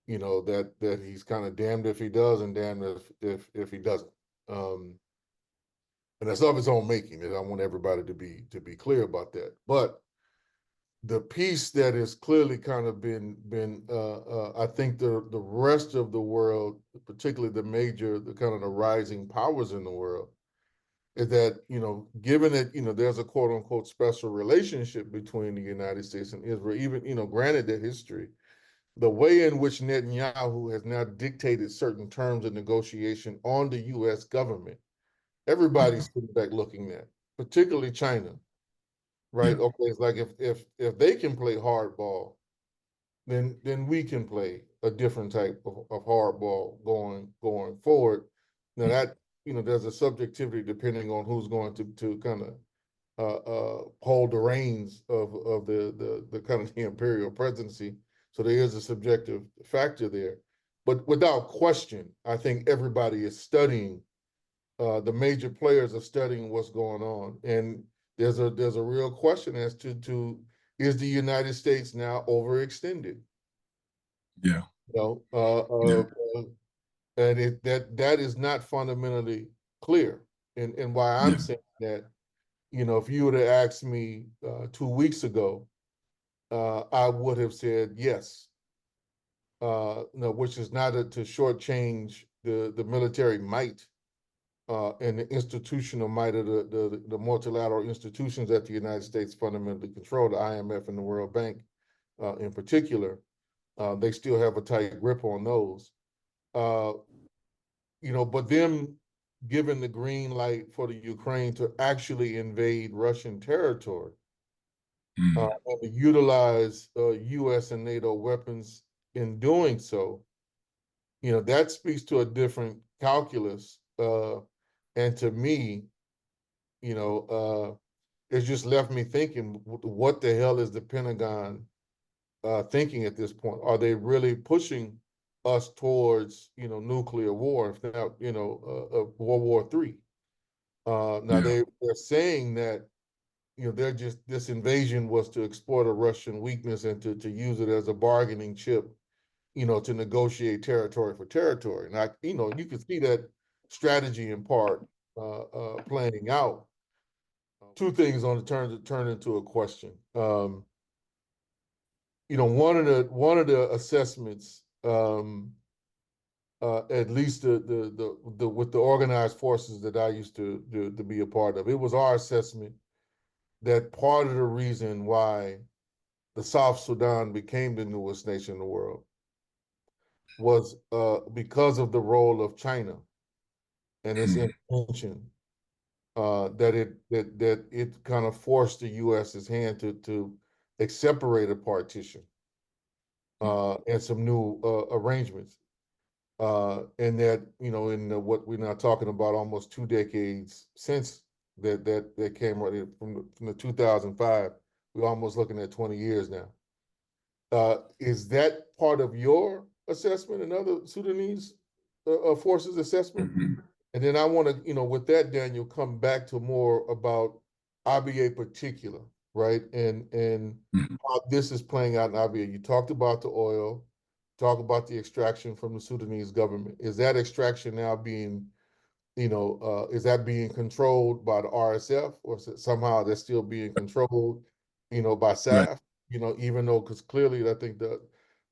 that he's kind of damned if he does and damned if he doesn't. And that's of his own making. And I want everybody to be clear about that. But the piece that has clearly kind of been I think the rest of the world, particularly the kind of the rising powers in the world, is that, given that, there's a quote unquote special relationship between the United States and Israel, even, granted that history, the way in which Netanyahu has now dictated certain terms of negotiation on the U.S. government, everybody's sitting back looking at, particularly China. Right. Okay. It's like if they can play hardball, then we can play a different type of hardball going forward. Now that, there's a subjectivity depending on who's going to kind of hold the reins of the kind of the imperial presidency. So there is a subjective factor there. But without question, I think everybody is studying, the major players are studying what's going on. And there's a real question as to is the United States now overextended? Yeah. And that is not fundamentally clear. And why I'm saying that if you would have asked me 2 weeks ago, I would have said yes. No, which is not to shortchange the military might and the institutional might of the multilateral institutions that the United States fundamentally control, the IMF and the World Bank in particular. They still have a tight grip on those. But them giving the green light for the Ukraine to actually invade Russian territory and to utilize U.S. and NATO weapons in doing so, that speaks to a different calculus. And to me, it's just left me thinking, what the hell is the Pentagon thinking at this point? Are they really pushing us towards, nuclear war, if not, World War III? Now Yeah. they're saying that, they're just, this invasion was to exploit a Russian weakness and to use it as a bargaining chip, to negotiate territory for territory. And you can see that strategy in part playing out. Two things on the turn into a question. One of the assessments, at least the with the organized forces that I used to be a part of, it was our assessment that part of the reason why the South Sudan became the newest nation in the world was because of the role of China and its intervention. That it kind of forced the U.S.'s hand to separate a partition and some new arrangements. And that, in what we're now talking about, almost 2 decades since that came right from the 2005, we're almost looking at 20 years now. Is that part of your assessment and other Sudanese forces assessment? And then I want to, with that, Daniel, come back to more about Abyei particular, right? And how this is playing out in Abyei. You talked about the oil, talk about the extraction from the Sudanese government. Is that extraction now being, is that being controlled by the RSF, or is it somehow that's still being controlled, by Right. SAF? Even though, because clearly I think the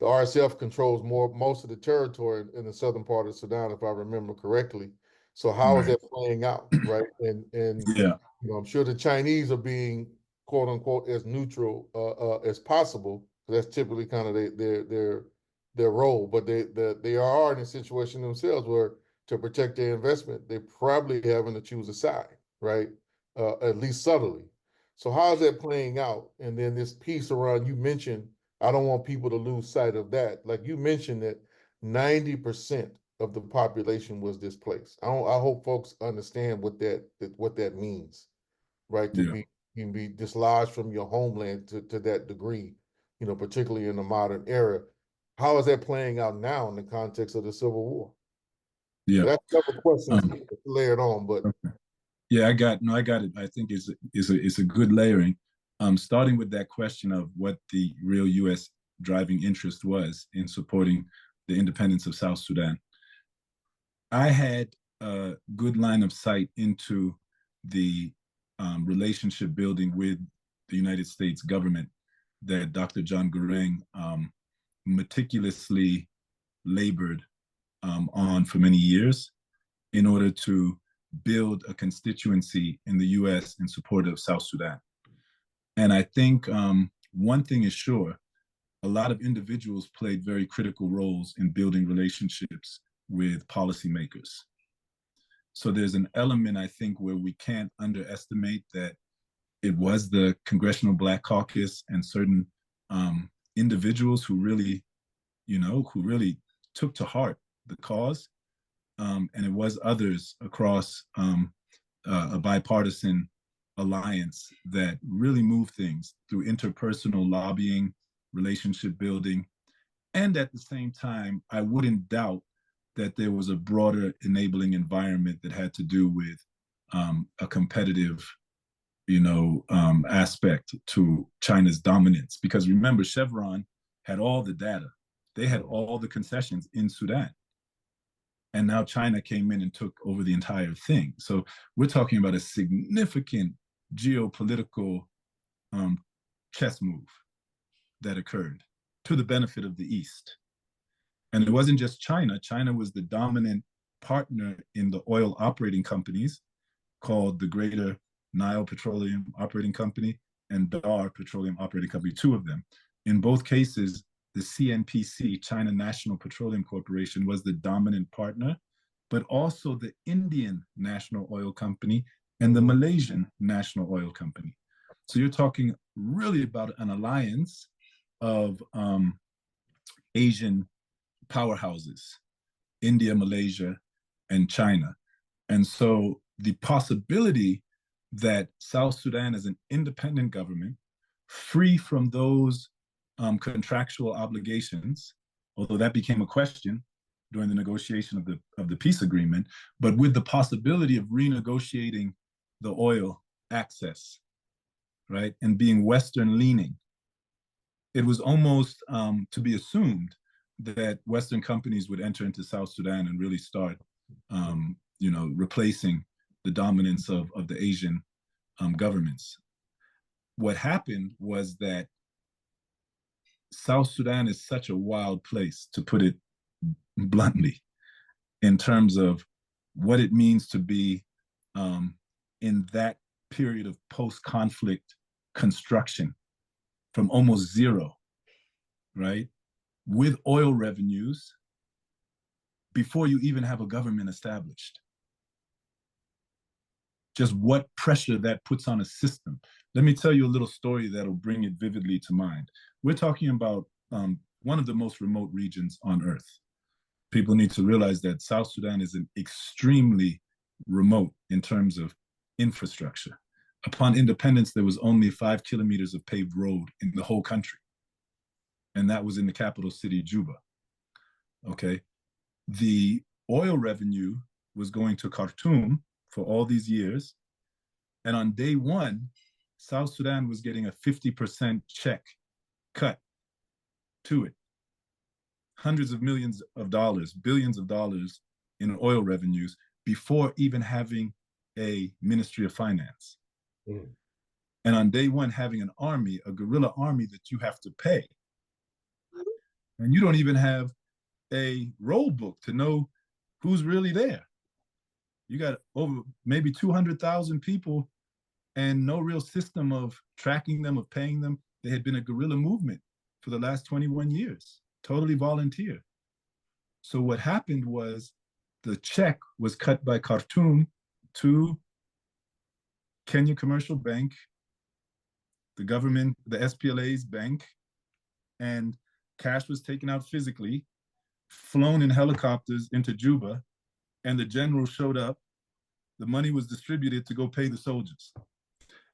RSF controls most of the territory in the southern part of Sudan, if I remember correctly. So how is Right. that playing out, right? And Yeah. I'm sure the Chinese are being, quote unquote, as neutral as possible. That's typically kind of their role, but they are in a situation themselves where, to protect their investment, they probably having to choose a side, right? At least subtly. So how is that playing out? And then this piece around, you mentioned, I don't want people to lose sight of that. Like you mentioned that 90% of the population was displaced. I hope folks understand what that means, right? To Yeah. be you can be dislodged from your homeland to that degree, particularly in the modern era. How is that playing out now in the context of the Civil War? Yeah. That's several questions Um, layered on, but yeah, I got it. I think it's a good layering. Starting with that question of what the real U.S. driving interest was in supporting the independence of South Sudan. I had a good line of sight into the relationship building with the United States government that Dr. John Garang meticulously labored on for many years in order to build a constituency in the US in support of South Sudan. And I think one thing is sure, a lot of individuals played very critical roles in building relationships with policymakers. So there's an element, I think, where we can't underestimate that it was the Congressional Black Caucus and certain individuals who really, who really took to heart the cause. And it was others across a bipartisan alliance that really moved things through interpersonal lobbying, relationship building. And at the same time, I wouldn't doubt that there was a broader enabling environment that had to do with a competitive, aspect to China's dominance. Because remember, Chevron had all the data, they had all the concessions in Sudan. And now China came in and took over the entire thing. So we're talking about a significant geopolitical chess move that occurred to the benefit of the East. And it wasn't just China. China was the dominant partner in the oil operating companies called the Greater Nile Petroleum Operating Company and Dar Petroleum Operating Company, two of them. In both cases, the CNPC, China National Petroleum Corporation, was the dominant partner, but also the Indian National Oil Company and the Malaysian National Oil Company. So you're talking really about an alliance of Asian powerhouses, India, Malaysia, and China. And so the possibility that South Sudan as an independent government, free from those contractual obligations, although that became a question during the negotiation of the peace agreement, but with the possibility of renegotiating the oil access, right, and being Western leaning, it was almost to be assumed that Western companies would enter into South Sudan and really start, replacing the dominance of the Asian governments. What happened was that South Sudan is such a wild place, to put it bluntly, in terms of what it means to be in that period of post-conflict construction from almost zero, right? With oil revenues before you even have a government established. Just what pressure that puts on a system. Let me tell you a little story that'll bring it vividly to mind. We're talking about one of the most remote regions on Earth. People need to realize that South Sudan is an extremely remote in terms of infrastructure. Upon independence, there was only 5 kilometers of paved road in the whole country. And that was in the capital city, Juba. Okay. The oil revenue was going to Khartoum for all these years. And on day one, South Sudan was getting a 50% check cut to it. Hundreds of millions of dollars, billions of dollars in oil revenues before even having a Ministry of Finance. Mm. And on day one, having an army, a guerrilla army that you have to pay. And you don't even have a roll book to know who's really there. You got over maybe 200,000 people and no real system of tracking them, of paying them. They had been a guerrilla movement for the last 21 years, totally volunteer. So what happened was the check was cut by Khartoum to Kenya Commercial Bank, the government, the SPLA's bank, and cash was taken out physically, flown in helicopters into Juba, and the general showed up. The money was distributed to go pay the soldiers.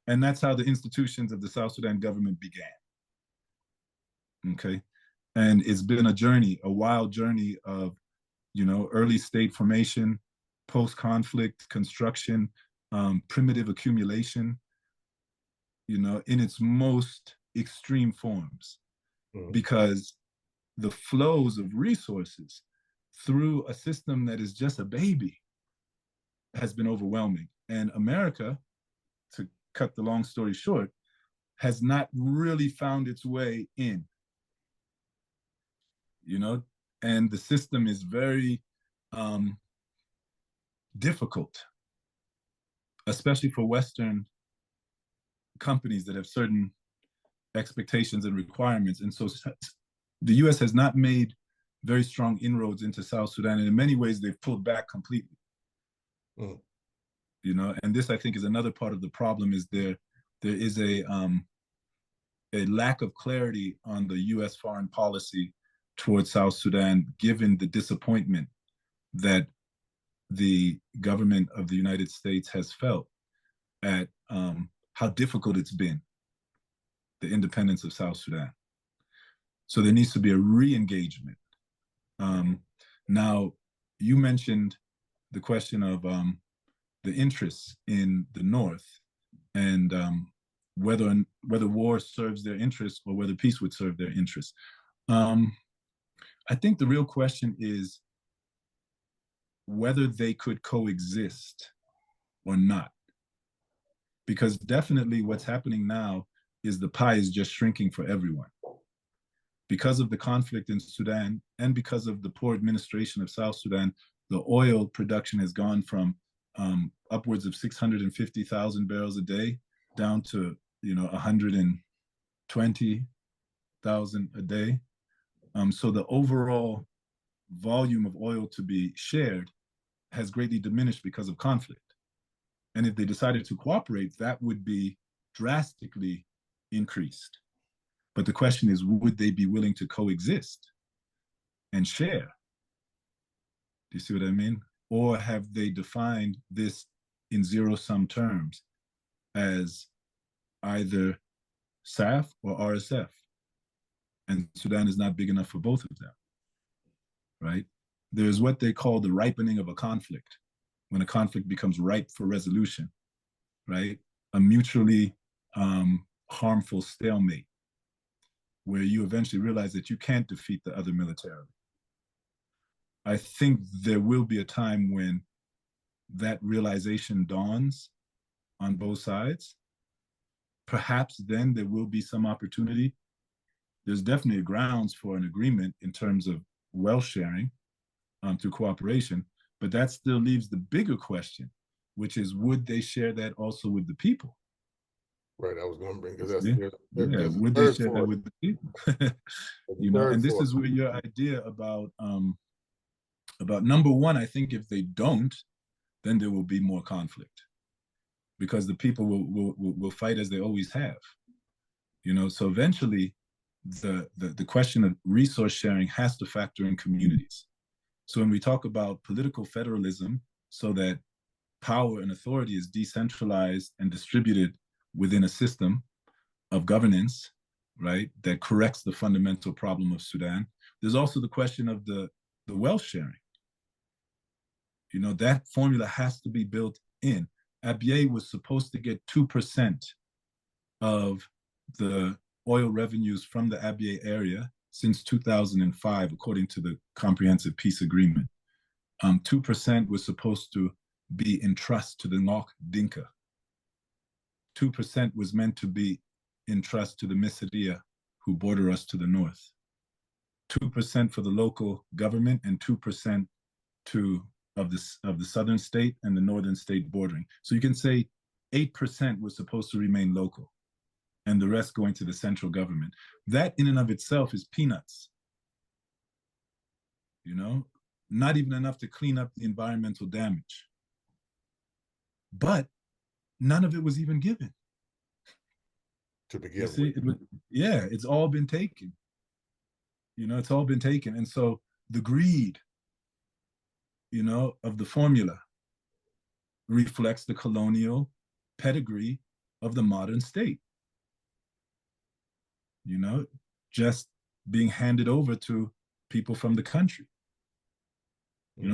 And that's how the institutions of the South Sudan government began. Okay. And it's been a journey, a wild journey of, early state formation, post-conflict construction, primitive accumulation, in its most extreme forms. Mm-hmm. Because the flows of resources through a system that is just a baby has been overwhelming. And America, to cut the long story short, has not really found its way in, and the system is very difficult, especially for Western companies that have certain expectations and requirements. And so the US has not made very strong inroads into South Sudan. And in many ways, they've pulled back completely. Mm. And this, I think, is another part of the problem, is there is a lack of clarity on the US foreign policy towards South Sudan, given the disappointment that the government of the United States has felt at how difficult it's been, the independence of South Sudan. So there needs to be a re-engagement. Now, you mentioned the question of the interests in the North, and whether war serves their interests or whether peace would serve their interests. I think the real question is whether they could coexist or not. because definitely what's happening now is the pie is just shrinking for everyone. Because of the conflict in Sudan and because of the poor administration of South Sudan, the oil production has gone from upwards of 650,000 barrels a day down to 120,000 a day. So the overall volume of oil to be shared has greatly diminished because of conflict. And if they decided to cooperate, that would be drastically increased. But the question is, would they be willing to coexist and share? Do you see what I mean? Or have they defined this in zero-sum terms as either SAF or RSF? And Sudan is not big enough for both of them, right? There's what they call the ripening of a conflict, when a conflict becomes ripe for resolution, right? A mutually harmful stalemate, where you eventually realize that you can't defeat the other militarily. I think there will be a time when that realization dawns on both sides. Perhaps then there will be some opportunity. There's definitely grounds for an agreement in terms of wealth sharing through cooperation, but that still leaves the bigger question, which is, would they share that also with the people? Right, I was going to bring, because that's would they share that with the people? And this is where your idea about number one, I think if they don't, then there will be more conflict, because the people will fight as they always have. So eventually the question of resource sharing has to factor in communities. So when we talk about political federalism, so that power and authority is decentralized and distributed within a system of governance, right, that corrects the fundamental problem of Sudan, there's also the question of the wealth sharing. That formula has to be built in. Abyei was supposed to get 2% of the oil revenues from the Abyei area since 2005, according to the Comprehensive Peace Agreement. 2% was supposed to be in trust to the Ngok Dinka. 2% was meant to be in trust to the Misiria, who border us to the north. 2% for the local government, and 2% of the southern state and the northern state bordering. So you can say 8% was supposed to remain local, and the rest going to the central government. That in and of itself is peanuts. Not even enough to clean up the environmental damage. But none of it was even given. To begin with. It's all been taken. It's all been taken. And so the greed, of the formula reflects the colonial pedigree of the modern state. Just being handed over to people from the country.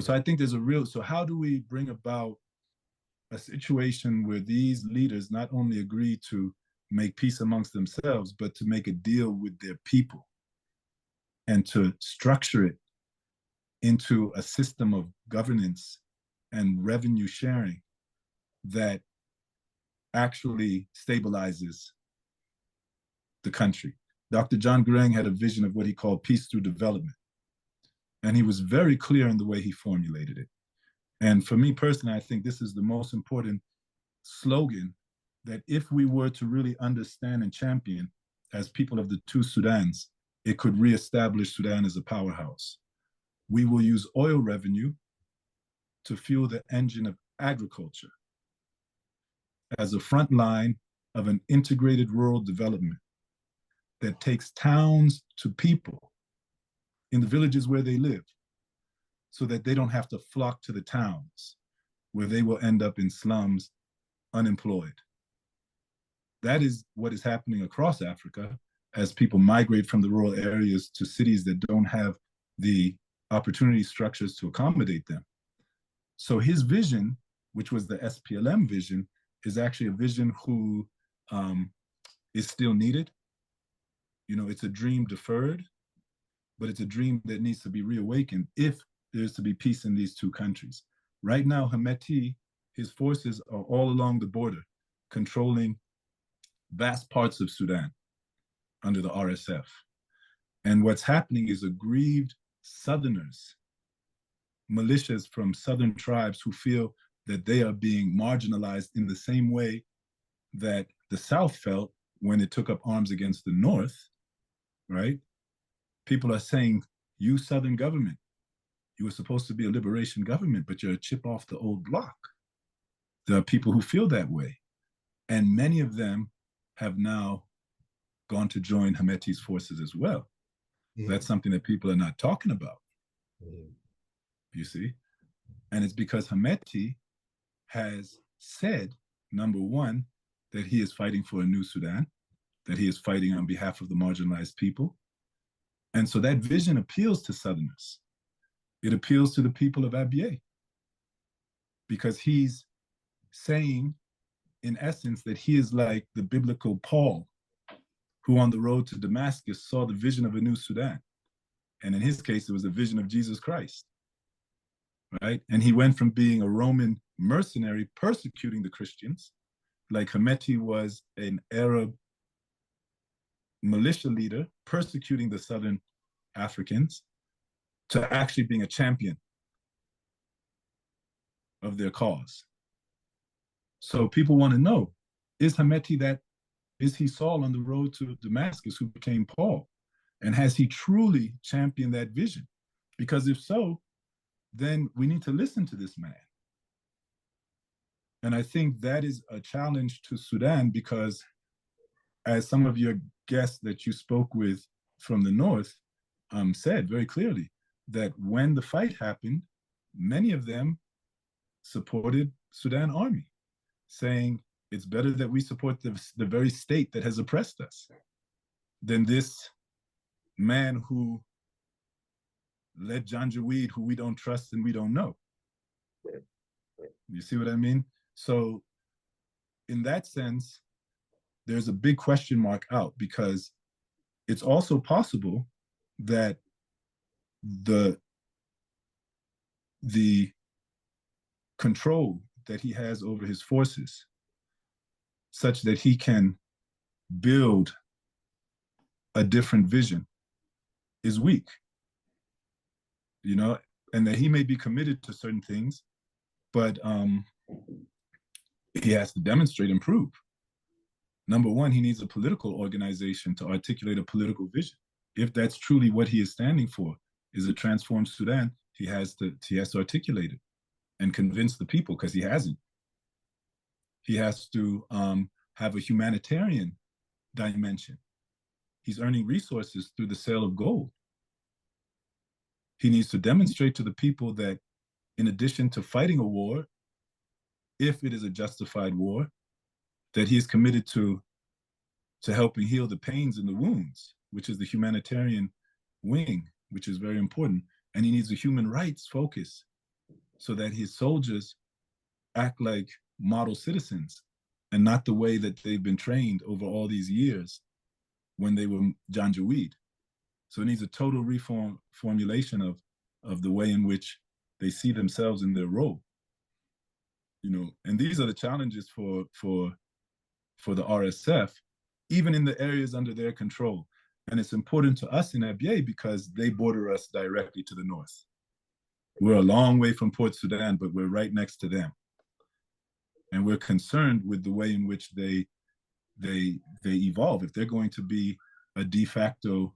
So I think there's so how do we bring about a situation where these leaders not only agree to make peace amongst themselves, but to make a deal with their people and to structure it into a system of governance and revenue sharing that actually stabilizes the country. Dr. John Garang had a vision of what he called peace through development. And he was very clear in the way he formulated it. And for me personally, I think this is the most important slogan, that if we were to really understand and champion as people of the two Sudans, it could reestablish Sudan as a powerhouse. We will use oil revenue to fuel the engine of agriculture as a front line of an integrated rural development that takes towns to people in the villages where they live, so that they don't have to flock to the towns where they will end up in slums, unemployed. That is what is happening across Africa as people migrate from the rural areas to cities that don't have the opportunity structures to accommodate them. So his vision, which was the SPLM vision, is actually a vision who is still needed. It's a dream deferred, but it's a dream that needs to be reawakened if there's to be peace in these two countries. Right now, Hemeti, his forces are all along the border. controlling vast parts of Sudan under the RSF. And what's happening is aggrieved Southerners, militias from Southern tribes who feel that they are being marginalized in the same way that the South felt when it took up arms against the North, right? People are saying, you Southern government, you were supposed to be a liberation government, but you're a chip off the old block. There are people who feel that way. And many of them have now gone to join Hemeti's forces as well. Mm-hmm. That's something that people are not talking about. Mm-hmm. You see? And it's because Hemeti has said, number one, that he is fighting for a new Sudan, that he is fighting on behalf of the marginalized people. And so that vision appeals to Southerners. It appeals to the people of Abyei because he's saying, in essence, that he is like the biblical Paul, who on the road to Damascus saw the vision of a new Sudan. And in his case, it was the vision of Jesus Christ, right? And he went from being a Roman mercenary persecuting the Christians, like Hemeti was an Arab militia leader persecuting the Southern Africans, to actually being a champion of their cause. So people want to know, is Hemeti that, is he Saul on the road to Damascus who became Paul? And has he truly championed that vision? Because if so, then we need to listen to this man. And I think that is a challenge to Sudan because, as some of your guests that you spoke with from the North said very clearly, that when the fight happened, many of them supported Sudan army, saying it's better that we support the very state that has oppressed us than this man who led Janjaweed, who we don't trust and we don't know. You see what I mean? So in that sense, there's a big question mark out, because it's also possible that the control that he has over his forces, such that he can build a different vision, is weak, you know, and that he may be committed to certain things, but he has to demonstrate and prove. Number one, he needs a political organization to articulate a political vision. If that's truly what he is standing for, is a transformed Sudan, he has to articulate it and convince the people, because he hasn't. He has to have a humanitarian dimension. He's earning resources through the sale of gold. He needs to demonstrate to the people that, in addition to fighting a war, if it is a justified war, that he is committed to helping heal the pains and the wounds, which is the humanitarian wing, which is very important. And he needs a human rights focus so that his soldiers act like model citizens and not the way that they've been trained over all these years when they were Janjaweed. So it needs a total formulation of the way in which they see themselves in their role. You know, and these are the challenges for the RSF, even in the areas under their control. And it's important to us in Abyei because they border us directly to the north. We're a long way from Port Sudan, but we're right next to them. And we're concerned with the way in which they evolve. If they're going to be a de facto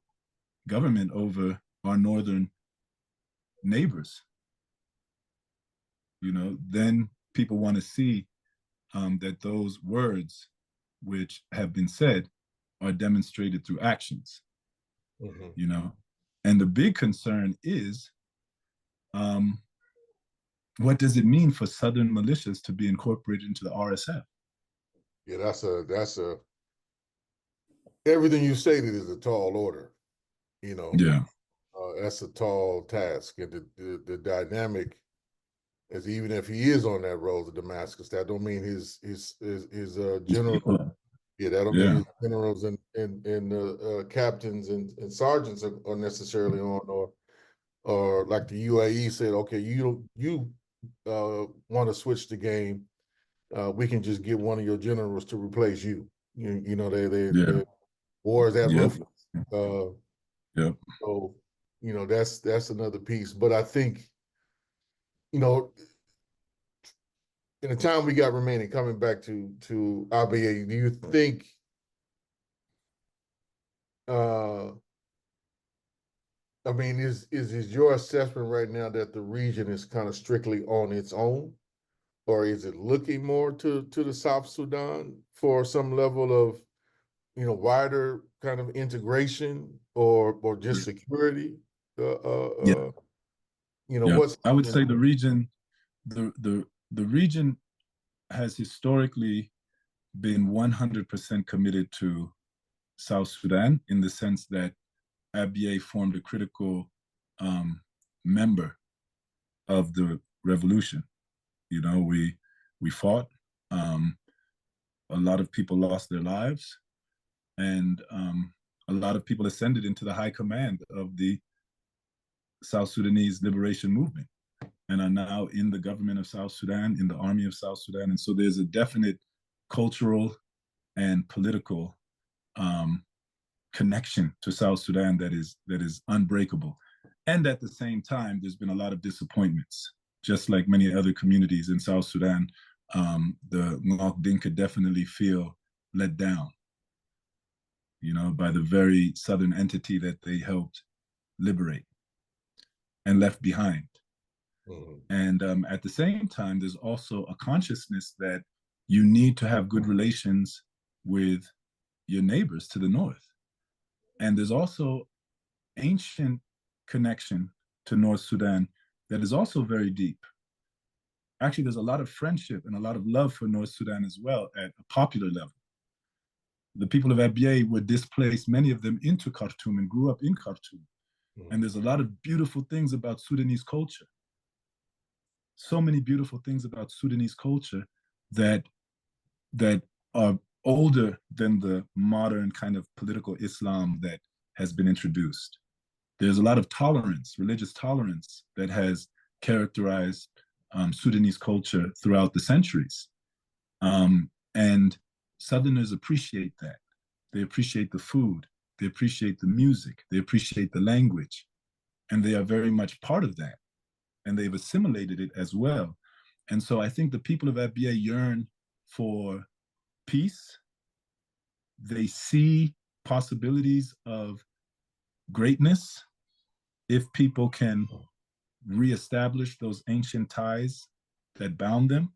government over our northern neighbors, you know, then people want to see that those words which have been said are demonstrated through actions. Mm-hmm. You know, and the big concern is, what does it mean for Southern militias to be incorporated into the RSF? Yeah, that's a everything you stated is a tall order. You know, yeah, that's a tall task, and the dynamic is, even if he is on that road to Damascus, that don't mean his general. Yeah, that don't mean his generals and captains and sergeants are necessarily on, or like the UAE said, okay, you want to switch the game, we can just get one of your generals to replace you. You know, Yeah. war is that Yep. ruthless. Uh, Yep. so, you know, that's another piece. But I think, you know, in the time we got remaining, coming back to Abyei, do you think I mean, is your assessment right now that the region is kind of strictly on its own, or is it looking more to the South Sudan for some level of, you know, wider kind of integration or just security? Uh, uh, Yeah. uh, you know, Yeah. what's I would happening? say the region has historically been 100% committed to South Sudan in the sense that Abyei formed a critical um, member of the revolution. You know, we fought. Um, a lot of people lost their lives, and a lot of people ascended into the high command of the South Sudanese liberation movement and are now in the government of South Sudan, in the army of South Sudan. And so there's a definite cultural and political um, connection to South Sudan that is unbreakable. And at the same time, there's been a lot of disappointments, just like many other communities in South Sudan. The Ngok Dinka definitely feel let down, you know, by the very southern entity that they helped liberate and left behind. Mhm. And at the same time, there's also a consciousness that you need to have good relations with your neighbors to the north. And there's also ancient connection to North Sudan that is also very deep. Actually, there's a lot of friendship and a lot of love for North Sudan as well at a popular level. The people of Abyei were displaced, many of them into Khartoum and grew up in Khartoum. Mhm. And there's a lot of beautiful things about Sudanese culture. So many beautiful things about Sudanese culture that that are older than the modern kind of political Islam that has been introduced. There's a lot of tolerance, religious tolerance, that has characterized Sudanese culture throughout the centuries. And Southerners appreciate that. They appreciate the food, they appreciate the music, they appreciate the language, and they are very much part of that. And they've assimilated it as well. And so I think the people of Abyei yearn for peace. They see possibilities of greatness if people can reestablish those ancient ties that bound them,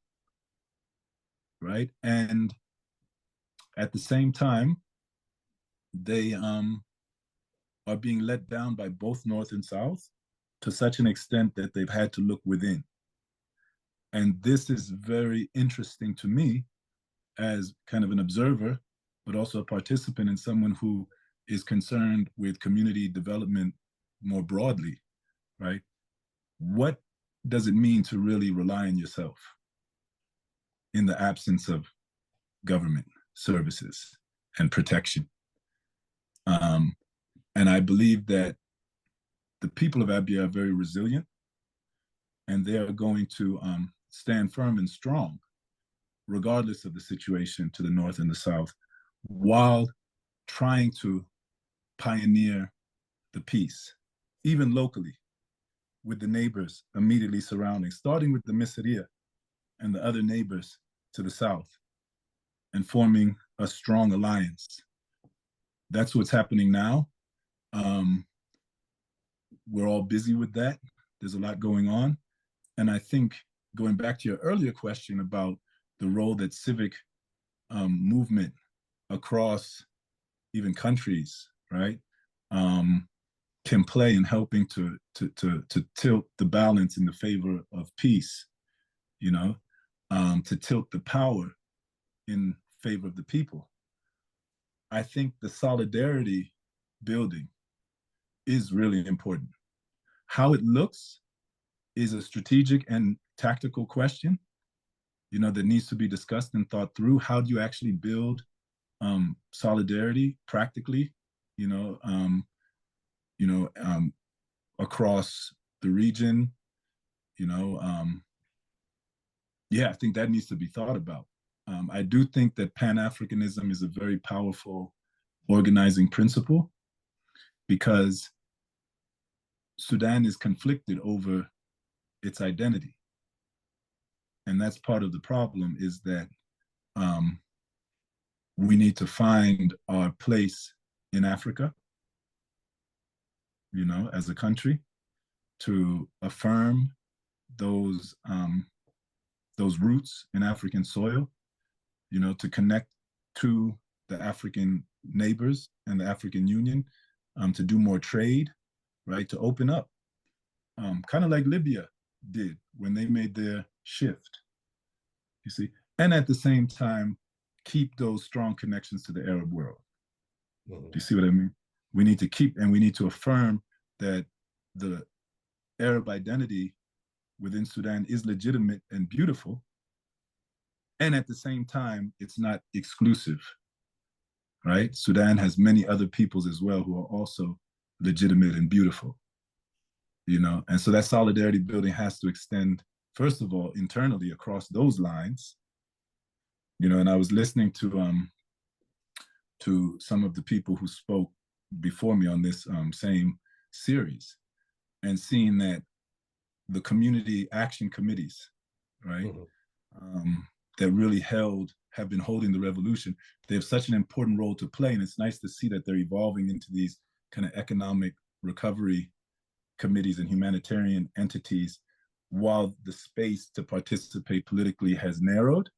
right? And at the same time, they are being let down by both North and South to such an extent that they've had to look within. And this is very interesting to me as kind of an observer, but also a participant and someone who is concerned with community development more broadly, right? What does it mean to really rely on yourself in the absence of government services and protection? Um, and I believe that the people of Abyei are very resilient, and they are going to stand firm and strong, regardless of the situation to the north and the south, while trying to pioneer the peace, even locally, with the neighbors immediately surrounding, starting with the Miseria and the other neighbors to the south, and forming a strong alliance. That's what's happening now. Um, we're all busy with that. There's a lot going on. And I think going back to your earlier question about the role that civic movement across even countries, right, um, can play in helping to tilt the balance in the favor of peace, you know, to tilt the power in favor of the people. I think the solidarity building is really important. How it looks is a strategic and tactical question, you know, that needs to be discussed and thought through. How do you actually build solidarity practically, you know, you know, across the region, you know, yeah, I think that needs to be thought about. I do think that Pan-Africanism is a very powerful organizing principle because Sudan is conflicted over its identity. And that's part of the problem is that um, we need to find our place in Africa, you know, as a country, to affirm those roots in African soil, you know, to connect to the African neighbors and the African Union, to do more trade, right, to open up, kind of like Libya did when they made their shift, you see, and at the same time, keep those strong connections to the Arab world. Mm-hmm. Do you see what I mean? We need to keep and we need to affirm that the Arab identity within Sudan is legitimate and beautiful. And at the same time, it's not exclusive, right? Sudan has many other peoples as well who are also legitimate and beautiful, you know? And so that solidarity building has to extend, first of all, internally across those lines, you know, and I was listening to some of the people who spoke before me on this same series and seeing that the community action committees, right, that really have been holding the revolution, they have such an important role to play. And it's nice to see that they're evolving into these kind of economic recovery committees and humanitarian entities while the space to participate politically has narrowed,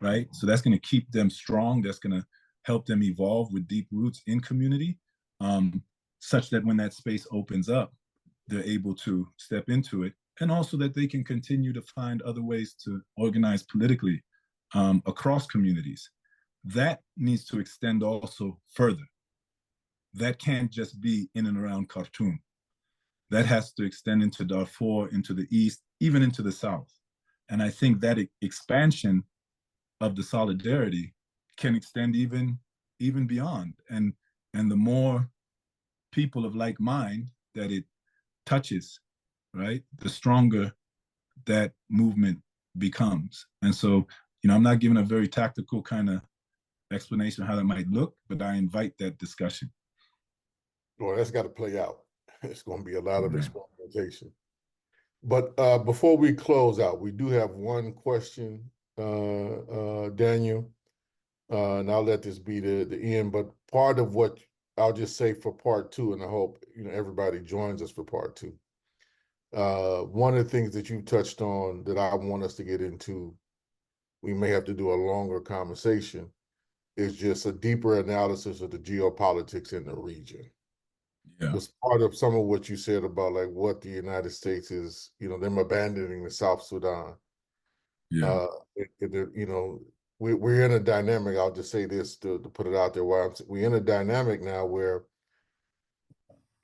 right? So that's going to keep them strong. That's going to help them evolve with deep roots in community, such that when that space opens up, they're able to step into it, and also that they can continue to find other ways to organize politically across communities. That needs to extend also further. That can't just be in and around Khartoum. That has to extend into Darfur, into the east, even into the south. And I think that expansion of the solidarity can extend even beyond. And the more people of like mind that it touches, right, the stronger that movement becomes. And so, you know, I'm not giving a very tactical kind of explanation of how that might look, but I invite that discussion. Well, that's got to play out. It's going to be a lot of experimentation. But before we close out, we do have one question, Daniel, and I'll let this be the end. But part of what I'll just say for part two, and I hope everybody joins us for part two. One of the things that you touched on that I want us to get into, we may have to do a longer conversation, is just a deeper analysis of the geopolitics in the region. Yeah. It's part of some of what you said about like what the United States is, them abandoning the South Sudan. Yeah. We're in a dynamic. I'll just say this to put it out there. We're in a dynamic now where,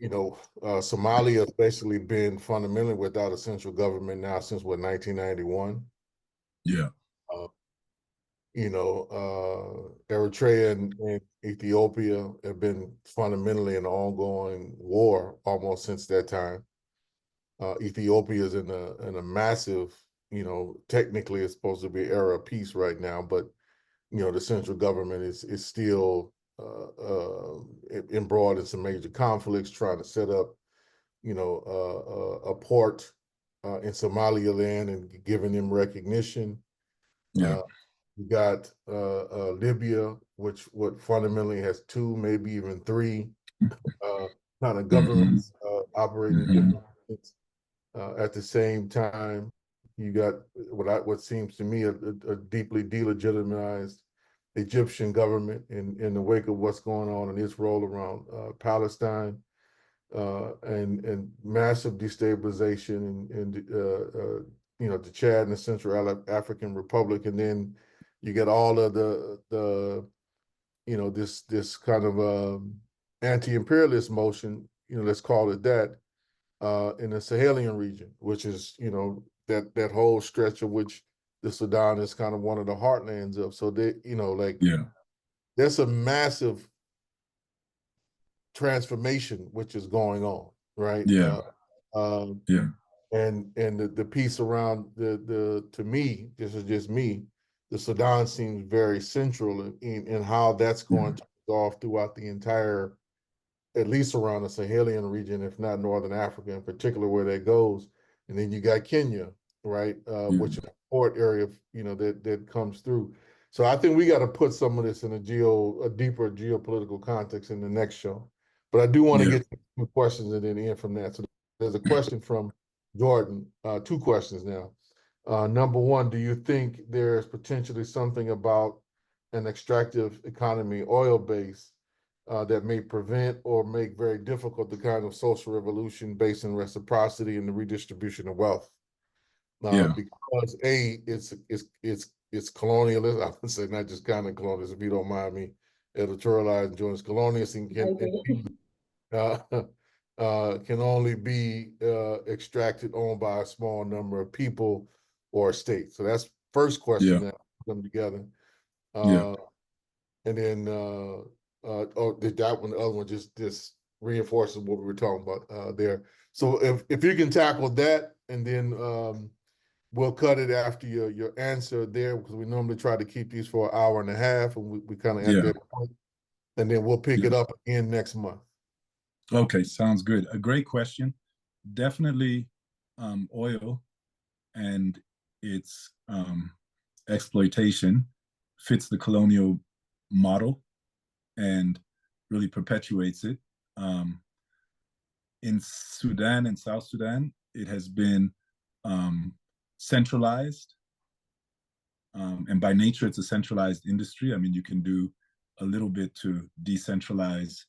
Somalia has basically been fundamentally without a central government now since 1991. Yeah. Eritrea and Ethiopia have been fundamentally in an ongoing war almost since that time. Ethiopia is in a massive, technically it's supposed to be an era of peace right now, but the central government is still embroiled in some major conflicts, trying to set up, a port in Somaliland and giving them recognition. Yeah. You got Libya, which fundamentally has two, maybe even three kind of governments operating in different states. At the same time, you got what seems to me a deeply delegitimized Egyptian government in the wake of what's going on in Israel around Palestine, and massive destabilization in the Chad and the Central African Republic, and then you get all of this kind of anti-imperialist motion, let's call it that, in the Sahelian region, which is, that whole stretch of which the Sudan is kind of one of the heartlands of. So they, there's a massive transformation which is going on, right? Yeah. Yeah. and the piece around the to me, this is just me, the Sudan seems very central in how that's going to resolve throughout the entire, at least around the Sahelian region, if not Northern Africa in particular, where that goes. And then you got Kenya, right, which is a port area, that comes through. So I think we got to put some of this in a deeper geopolitical context in the next show. But I do want to get some questions and then end from that. So there's a question from Jordan, two questions now. Number one, do you think there's potentially something about an extractive economy, oil base, that may prevent or make very difficult the kind of social revolution based in reciprocity and the redistribution of wealth? Because it's colonialist. I would say not just kind of colonialist, if you don't mind me editorializing, joins colonialist and can only be extracted, owned by a small number of people or states. So that's first question that come together. And then that one, the other one just reinforces what we were talking about there. So if you can tackle that, and then we'll cut it after your answer there, because we normally try to keep these for an hour and a half, and we kind of at that point, and then we'll pick it up again next month. Okay, sounds good. A great question. Definitely oil and its exploitation fits the colonial model and really perpetuates it. In Sudan and South Sudan, it has been centralized. And by nature, it's a centralized industry. I mean, you can do a little bit to decentralize,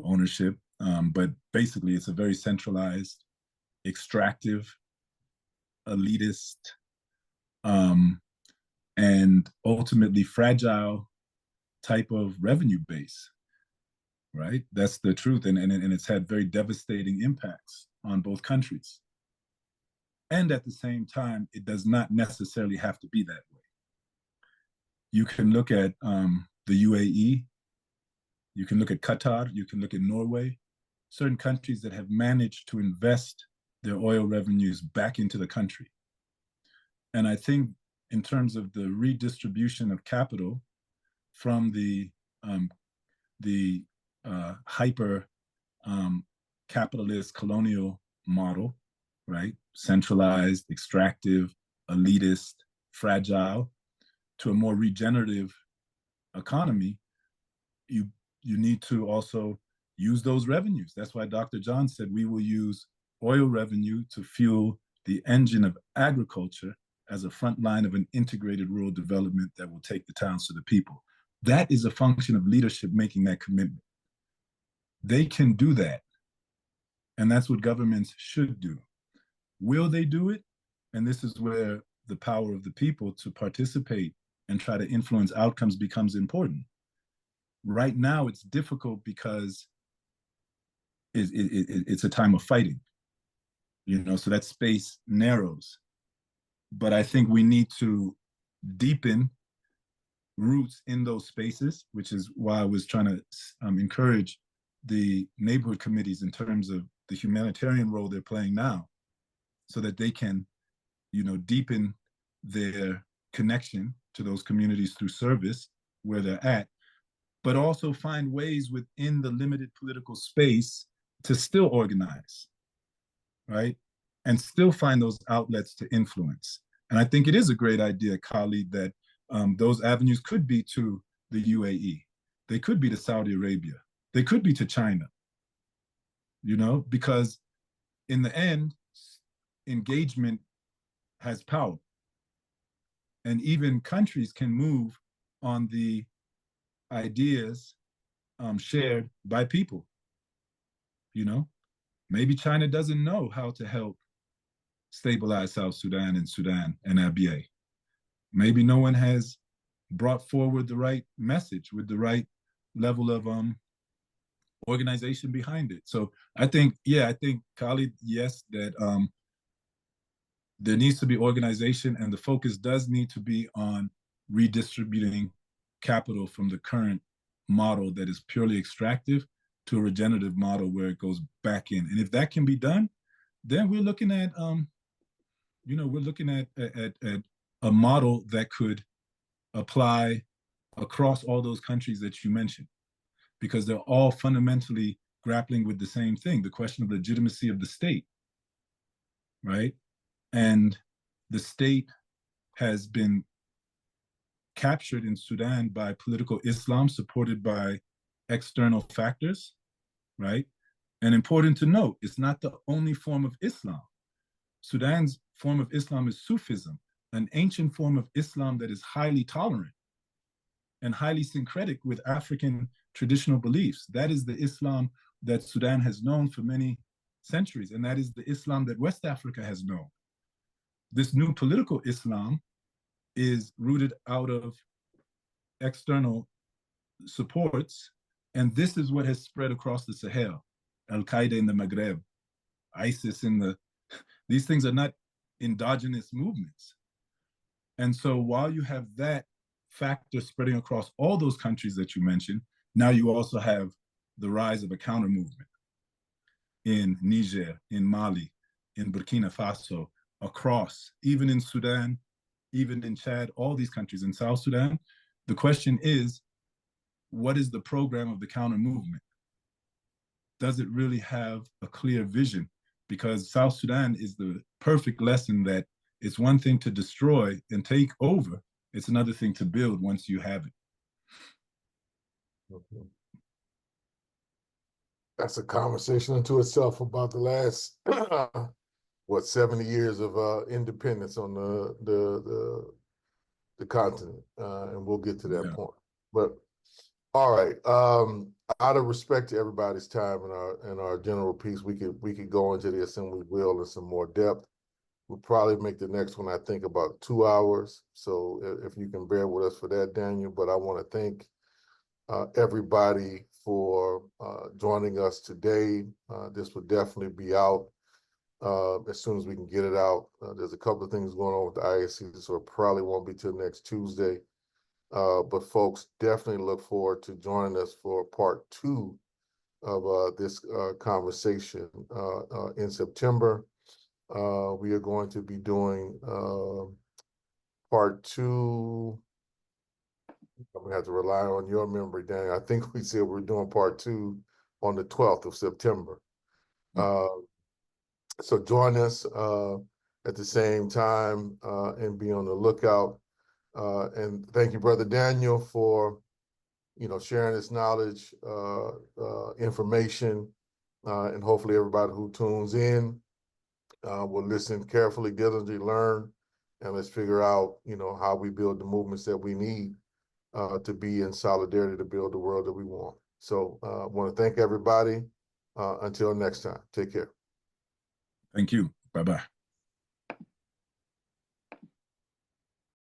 ownership. But basically, it's a very centralized, extractive, elitist, and ultimately fragile type of revenue base, right? That's the truth. And it's had very devastating impacts on both countries. And at the same time, it does not necessarily have to be that way. You can look at the UAE, you can look at Qatar, you can look at Norway, certain countries that have managed to invest their oil revenues back into the country. And I think in terms of the redistribution of capital from the hyper capitalist colonial model, right? Centralized, extractive, elitist, fragile, to a more regenerative economy, you need to also use those revenues. That's why Dr. John said we will use oil revenue to fuel the engine of agriculture as a front line of an integrated rural development that will take the towns to the people. That is a function of leadership making that commitment. They can do that. And that's what governments should do. Will they do it? And this is where the power of the people to participate and try to influence outcomes becomes important. Right now, it's difficult because it's a time of fighting, so that space narrows. But I think we need to deepen roots in those spaces, which is why I was trying to encourage the neighborhood committees in terms of the humanitarian role they're playing now, so that they can, deepen their connection to those communities through service where they're at, but also find ways within the limited political space to still organize, right? And still find those outlets to influence. And I think it is a great idea, Khalid, that those avenues could be to the UAE. They could be to Saudi Arabia. They could be to China, because in the end, engagement has power. And even countries can move on the ideas shared by people. Maybe China doesn't know how to help stabilize South Sudan and Abyei. Maybe no one has brought forward the right message with the right level of organization behind it. So I think, Khalid, yes, that there needs to be organization, and the focus does need to be on redistributing capital from the current model that is purely extractive to a regenerative model where it goes back in. And if that can be done, then we're looking at we're looking at a model that could apply across all those countries that you mentioned, because they're all fundamentally grappling with the same thing, the question of legitimacy of the state, right? And the state has been captured in Sudan by political Islam supported by external factors, right? And important to note, it's not the only form of Islam. Sudan's form of Islam is Sufism, an ancient form of Islam that is highly tolerant and highly syncretic with African traditional beliefs. That is the Islam that Sudan has known for many centuries, and that is the Islam that West Africa has known. This new political Islam is rooted out of external supports, and this is what has spread across the Sahel. Al-Qaeda in the Maghreb, ISIS in the... These things are not endogenous movements. And so while you have that factor spreading across all those countries that you mentioned, now you also have the rise of a counter movement in Niger, in Mali, in Burkina Faso, across, even in Sudan, even in Chad, all these countries, in South Sudan. The question is, what is the program of the counter movement? Does it really have a clear vision? Because South Sudan is the perfect lesson that it's one thing to destroy and take over, it's another thing to build once you have it. Okay. That's a conversation unto itself about the last, 70 years of independence on the continent, and we'll get to that point. But all right, out of respect to everybody's time and our general piece, we could go into this, and we will, in some more depth. We'll probably make the next one, I think, about 2 hours. So if you can bear with us for that, Daniel. But I want to thank everybody for joining us today. This will definitely be out as soon as we can get it out. There's a couple of things going on with the IAC, so it probably won't be till next Tuesday. But folks, definitely look forward to joining us for part 2 of this conversation in September. We are going to be doing part 2. I'm gonna have to rely on your memory, Danny. I think we said we're doing part 2 on the 12th of September. So join us at the same time and be on the lookout. And thank you, Brother Daniel, for sharing this knowledge, information, and hopefully everybody who tunes in will listen carefully, diligently, learn, and let's figure out how we build the movements that we need to be in solidarity to build the world that we want. So I want to thank everybody. Until next time, take care. Thank you. Bye-bye.